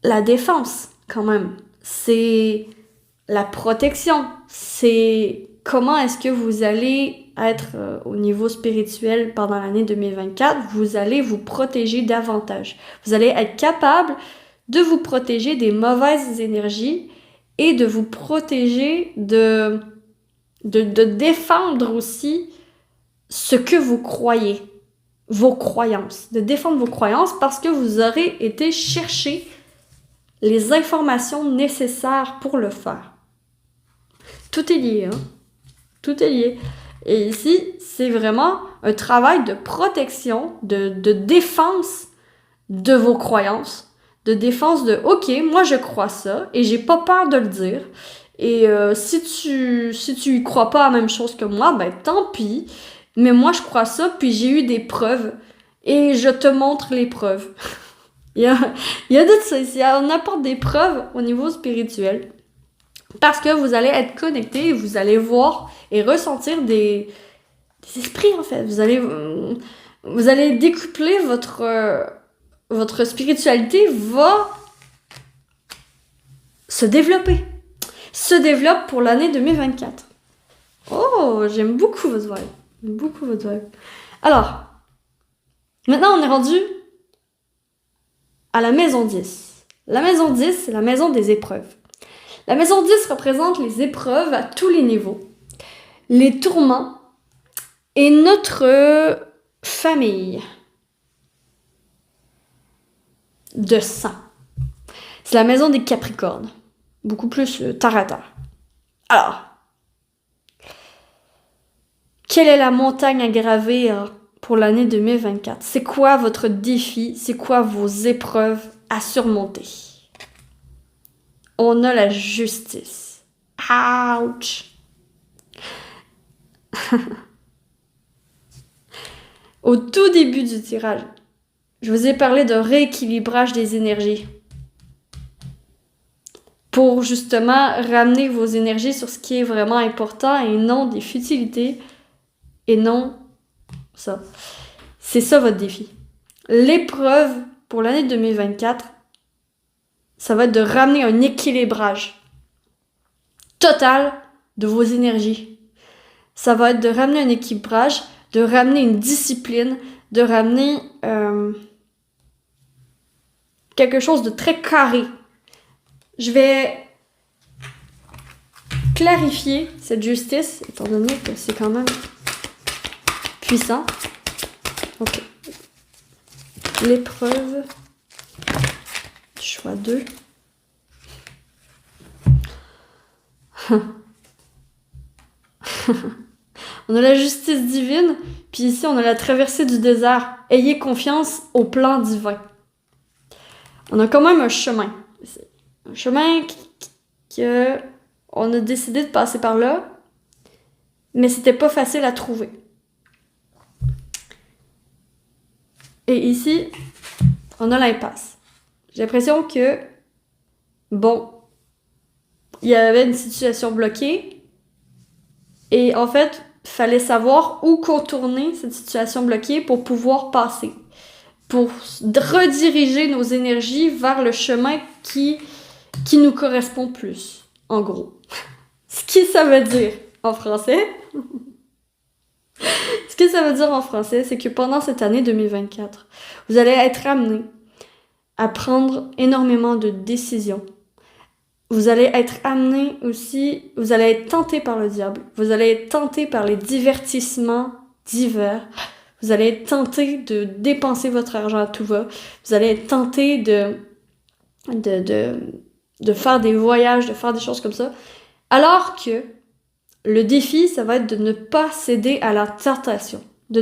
la défense quand même. C'est la protection. C'est comment est-ce que vous allez être au niveau spirituel pendant l'année 2024. Vous allez vous protéger davantage. Vous allez être capable de vous protéger des mauvaises énergies et de vous protéger de défendre aussi ce que vous croyez, vos croyances, de défendre vos croyances parce que vous aurez été chercher les informations nécessaires pour le faire. Tout est lié, hein? Tout est lié. Et ici, c'est vraiment un travail de protection, de défense de vos croyances, de défense de « Ok, moi je crois ça et j'ai pas peur de le dire. Et si tu y crois pas à la même chose que moi, ben tant pis. Mais moi je crois ça, puis j'ai eu des preuves et je te montre les preuves. » Il y a de ça ici. On apporte des preuves au niveau spirituel. Parce que vous allez être connecté et vous allez voir et ressentir des esprits, en fait. Vous allez décupler votre spiritualité va se développer. Se développe pour l'année 2024. Oh, j'aime beaucoup votre vibe. J'aime beaucoup votre vibe. Alors, maintenant on est rendu à la maison 10. La maison 10, c'est la maison des épreuves. La maison 10 représente les épreuves à tous les niveaux, les tourments et notre famille de sang. C'est la maison des Capricornes, beaucoup plus terre à terre. Alors, quelle est la montagne à gravir pour l'année 2024? C'est quoi votre défi? C'est quoi vos épreuves à surmonter? On a la justice. Ouch! Au tout début du tirage, je vous ai parlé de rééquilibrage des énergies. Pour justement ramener vos énergies sur ce qui est vraiment important et non des futilités et non ça. C'est ça votre défi. L'épreuve pour l'année 2024, ça va être de ramener un équilibrage total de vos énergies. Ça va être de ramener un équilibrage, de ramener une discipline, de ramener quelque chose de très carré. Je vais clarifier cette justice, étant donné que c'est quand même puissant. Ok. L'épreuve, choix 2. On a la justice divine, puis ici on a la traversée du désert. Ayez confiance au plan divin. On a quand même un chemin. Un chemin que on a décidé de passer par là, mais c'était pas facile à trouver. Et ici, on a l'impasse. J'ai l'impression que, bon, il y avait une situation bloquée, et en fait, fallait savoir où contourner cette situation bloquée pour pouvoir passer, pour rediriger nos énergies vers le chemin qui nous correspond plus, en gros. Ce que ça veut dire en français, c'est que pendant cette année 2024, vous allez être amené à prendre énormément de décisions. Vous allez être amené aussi, vous allez être tenté par le diable, vous allez être tenté par les divertissements divers, vous allez être tenté de dépenser votre argent à tout va, vous allez être tenté de faire des voyages, de faire des choses comme ça, alors que le défi, ça va être de ne pas céder à la tentation, de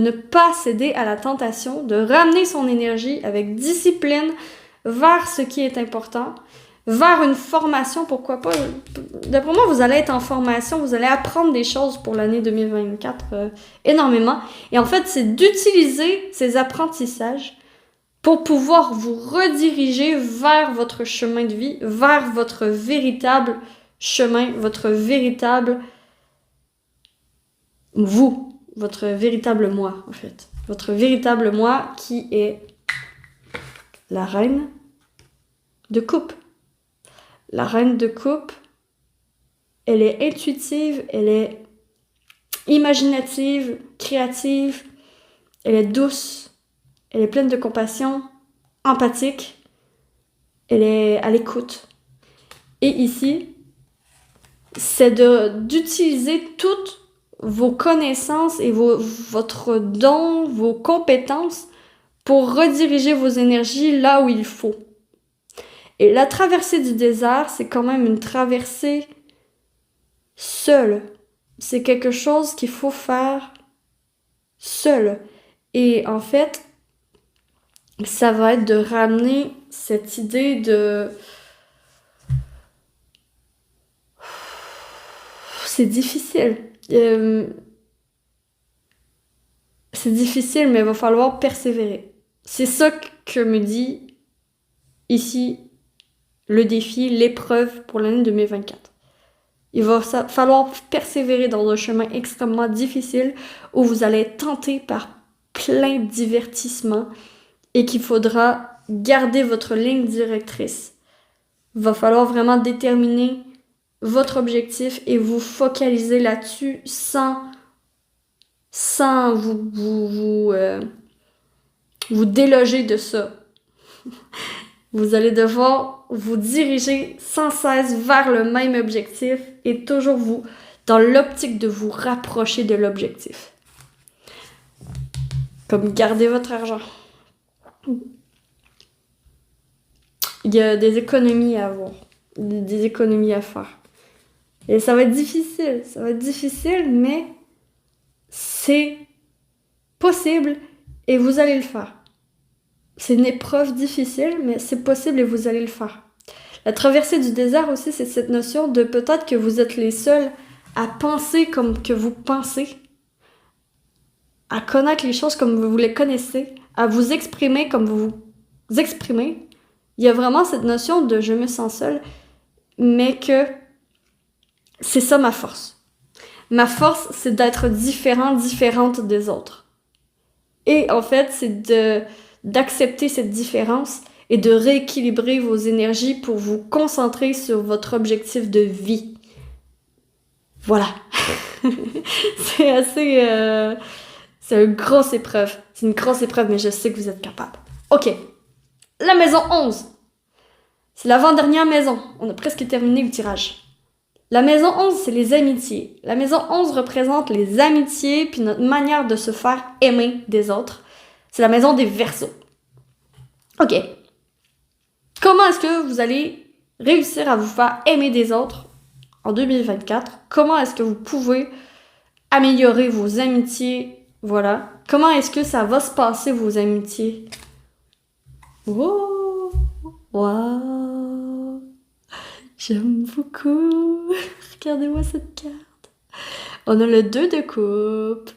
ramener son énergie avec discipline vers ce qui est important, vers une formation, pourquoi pas. D'après moi, vous allez être en formation, vous allez apprendre des choses pour l'année 2024 énormément. Et en fait, c'est d'utiliser ces apprentissages pour pouvoir vous rediriger vers votre chemin de vie, vers votre véritable chemin, votre véritable vous, votre véritable moi, en fait. Votre véritable moi qui est la reine de coupe. La reine de coupe, elle est intuitive, elle est imaginative, créative, elle est douce, elle est pleine de compassion, empathique, elle est à l'écoute. Et ici, c'est d'utiliser toutes vos connaissances et votre don, vos compétences pour rediriger vos énergies là où il faut. Et la traversée du désert, c'est quand même une traversée seule. C'est quelque chose qu'il faut faire seul. Et en fait, ça va être de ramener cette idée de... C'est difficile. C'est difficile, mais il va falloir persévérer. C'est ça que me dit ici le défi, l'épreuve pour l'année 2024. Il va falloir persévérer dans un chemin extrêmement difficile où vous allez être tenté par plein de divertissements et qu'il faudra garder votre ligne directrice. Il va falloir vraiment déterminer votre objectif et vous focaliser là-dessus sans vous déloger de ça. Vous allez devoir vous diriger sans cesse vers le même objectif et toujours vous dans l'optique de vous rapprocher de l'objectif. Comme garder votre argent. Il y a des économies à avoir, des économies à faire. Et ça va être difficile, mais c'est possible et vous allez le faire. C'est une épreuve difficile, mais c'est possible et vous allez le faire. La traversée du désert aussi, c'est cette notion de peut-être que vous êtes les seuls à penser comme que vous pensez, à connaître les choses comme vous les connaissez, à vous exprimer comme vous vous exprimez. Il y a vraiment cette notion de je me sens seule, mais que c'est ça ma force. Ma force, c'est d'être différente des autres. Et en fait, c'est d'accepter cette différence et de rééquilibrer vos énergies pour vous concentrer sur votre objectif de vie. Voilà. C'est assez... c'est une grosse épreuve. C'est une grosse épreuve, mais je sais que vous êtes capable. OK. La maison 11. C'est l'avant-dernière maison. On a presque terminé le tirage. La maison 11, c'est les amitiés. La maison 11 représente les amitiés puis notre manière de se faire aimer des autres. C'est la maison des Verseaux. OK. Comment est-ce que vous allez réussir à vous faire aimer des autres en 2024, comment est-ce que vous pouvez améliorer vos amitiés, voilà. Comment est-ce que ça va se passer, vos amitiés? Wow! Wow! J'aime beaucoup! Regardez-moi cette carte. On a le 2 de coupe.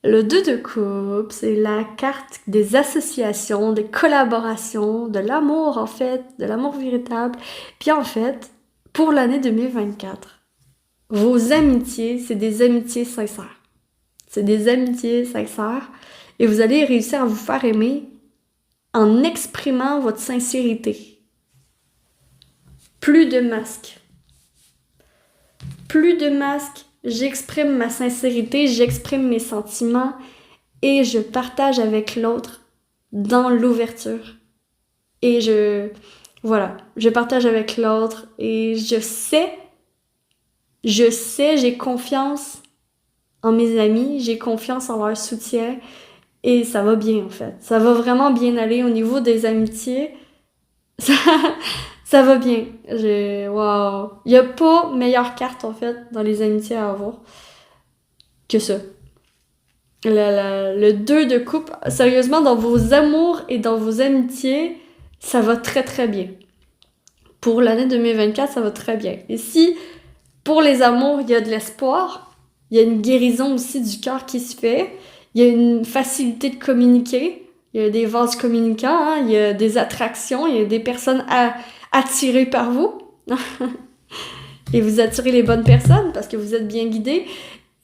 Le 2 de coupe, c'est la carte des associations, des collaborations, de l'amour en fait, de l'amour véritable. Puis en fait, pour l'année 2024, vos amitiés, c'est des amitiés sincères. C'est des amitiés sincères et vous allez réussir à vous faire aimer en exprimant votre sincérité. Plus de masques. Plus de masques. J'exprime ma sincérité, j'exprime mes sentiments et je partage avec l'autre dans l'ouverture. Et je partage avec l'autre et j'ai confiance en mes amis, j'ai confiance en leur soutien et ça va bien en fait. Ça va vraiment bien aller au niveau des amitiés. Ça, ça va bien. Wow. Il n'y a pas meilleure carte en fait dans les amitiés à avoir que ça. Le 2 de coupe, sérieusement, dans vos amours et dans vos amitiés, ça va très très bien. Pour l'année 2024, ça va très bien. Et si pour les amours, il y a de l'espoir, il y a une guérison aussi du cœur qui se fait, il y a une facilité de communiquer, il y a des vases communicants, hein, il y a des attractions, il y a des personnes attirées par vous. Et vous attirez les bonnes personnes parce que vous êtes bien guidés.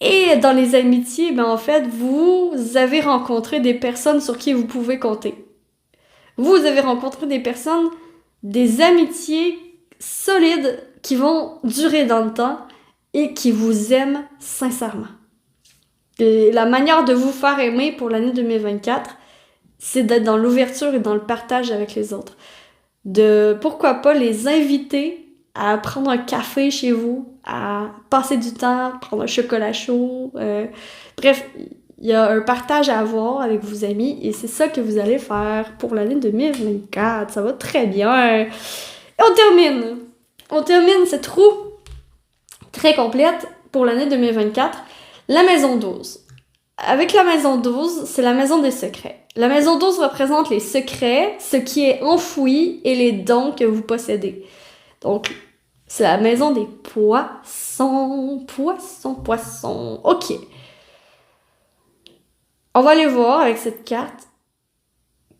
Et dans les amitiés, ben en fait, vous avez rencontré des personnes sur qui vous pouvez compter. Vous avez rencontré des personnes, des amitiés solides qui vont durer dans le temps et qui vous aiment sincèrement. Et la manière de vous faire aimer pour l'année 2024, c'est d'être dans l'ouverture et dans le partage avec les autres. De, pourquoi pas, les inviter à prendre un café chez vous, à passer du temps, prendre un chocolat chaud. Bref, il y a un partage à avoir avec vos amis et c'est ça que vous allez faire pour l'année 2024. Ça va très bien. Et on termine cette roue très complète pour l'année 2024. La maison 12. Avec la maison 12, c'est la maison des secrets. La maison 12 représente les secrets, ce qui est enfoui et les dons que vous possédez. Donc, c'est la maison des poissons. Poissons. OK. On va aller voir avec cette carte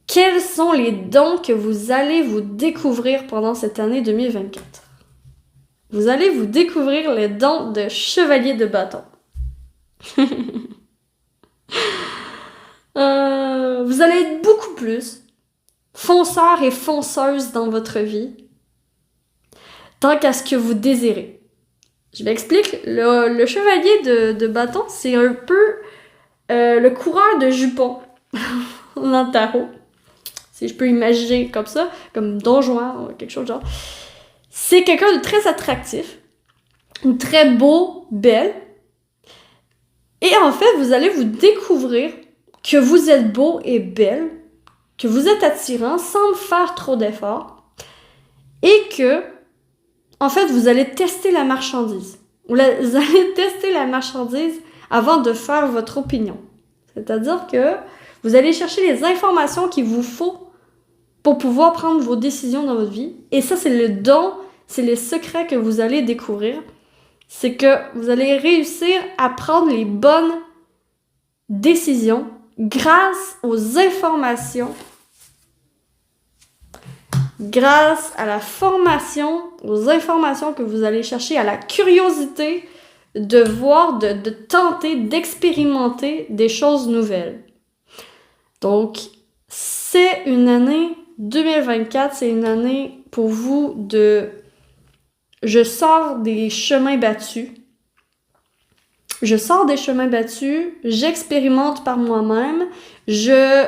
quels sont les dons que vous allez vous découvrir pendant cette année 2024. Vous allez vous découvrir les dons de chevalier de bâton. Vous allez être beaucoup plus fonceur et fonceuse dans votre vie, tant qu'à ce que vous désirez. Je m'explique. Le chevalier de bâton, c'est un peu le coureur de jupons dans le tarot. Si je peux imaginer comme ça, comme Don Juan ou quelque chose de genre. C'est quelqu'un de très attractif, très beau, belle. Et en fait, vous allez vous découvrir que vous êtes beau et belle, que vous êtes attirant sans faire trop d'efforts et que, en fait, vous allez tester la marchandise. Vous allez tester la marchandise avant de faire votre opinion. C'est-à-dire que vous allez chercher les informations qu'il vous faut pour pouvoir prendre vos décisions dans votre vie. Et ça, c'est le don, c'est les secrets que vous allez découvrir. C'est que vous allez réussir à prendre les bonnes décisions grâce aux informations, grâce à la formation, aux informations que vous allez chercher, à la curiosité de voir, de tenter, d'expérimenter des choses nouvelles. Donc, c'est une année 2024, c'est une année pour vous de... Je sors des chemins battus. J'expérimente par moi-même, je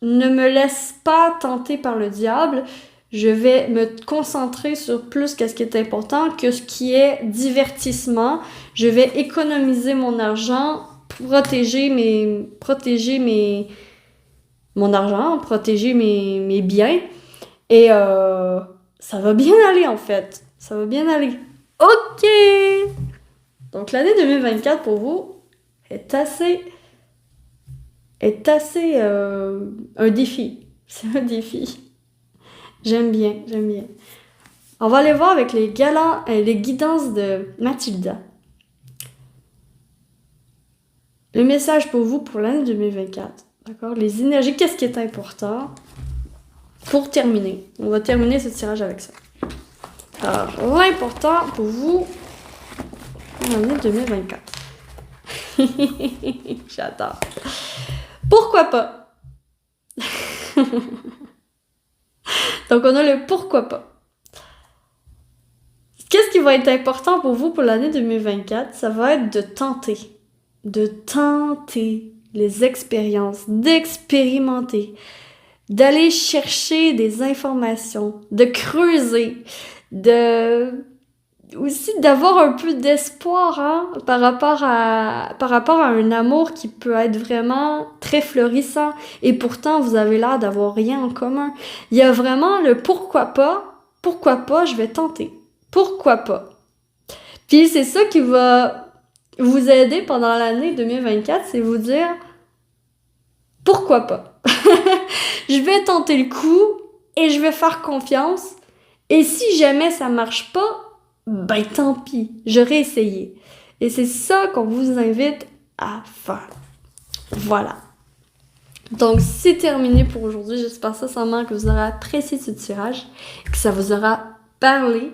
ne me laisse pas tenter par le diable, je vais me concentrer sur plus qu'est-ce qui est important que ce qui est divertissement. Je vais économiser mon argent, protéger mon argent, protéger mes biens et ça va bien aller en fait. Ça va bien aller. OK! Donc l'année 2024 pour vous est assez un défi. C'est un défi. J'aime bien. On va aller voir avec les guidances de Mathilda. Le message pour vous pour l'année 2024. D'accord? Les énergies, qu'est-ce qui est important? Pour terminer, on va terminer ce tirage avec ça. Alors, l'important pour vous pour l'année 2024. J'adore. Pourquoi pas? Donc, on a le pourquoi pas. Qu'est-ce qui va être important pour vous pour l'année 2024? Ça va être de tenter les expériences, d'expérimenter, d'aller chercher des informations, de creuser, aussi d'avoir un peu d'espoir par rapport à un amour qui peut être vraiment très florissant et pourtant vous avez l'air d'avoir rien en commun. Il y a vraiment le pourquoi pas, je vais tenter. Pourquoi pas? Puis c'est ça qui va vous aider pendant l'année 2024, c'est vous dire pourquoi pas? Je vais tenter le coup et je vais faire confiance. Et si jamais ça marche pas, ben tant pis, j'aurais essayé. Et c'est ça qu'on vous invite à faire. Voilà. Donc c'est terminé pour aujourd'hui. J'espère sincèrement que vous aurez apprécié ce tirage, que ça vous aura parlé.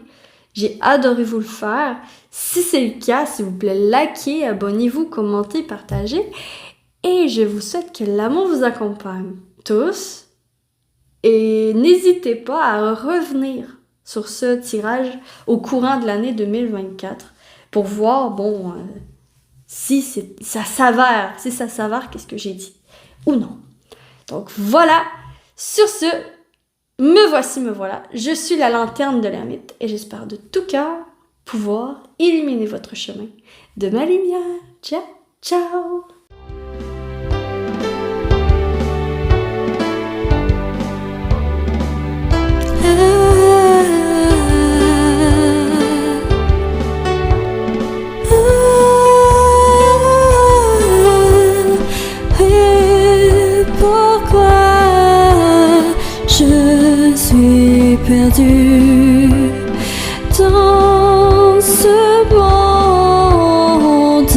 J'ai adoré vous le faire. Si c'est le cas, s'il vous plaît, likez, abonnez-vous, commentez, partagez. Et je vous souhaite que l'amour vous accompagne tous. Et n'hésitez pas à revenir sur ce tirage au courant de l'année 2024 pour voir, si ça s'avère, qu'est-ce que j'ai dit ou non. Donc voilà, sur ce, me voilà. Je suis la lanterne de l'ermite et j'espère de tout cœur pouvoir illuminer votre chemin de ma lumière. Ciao, ciao! Je suis perdue dans ce monde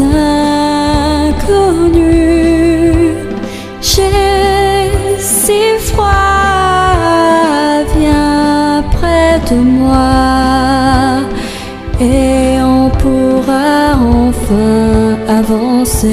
inconnu. J'ai si froid, viens près de moi et on pourra enfin avancer.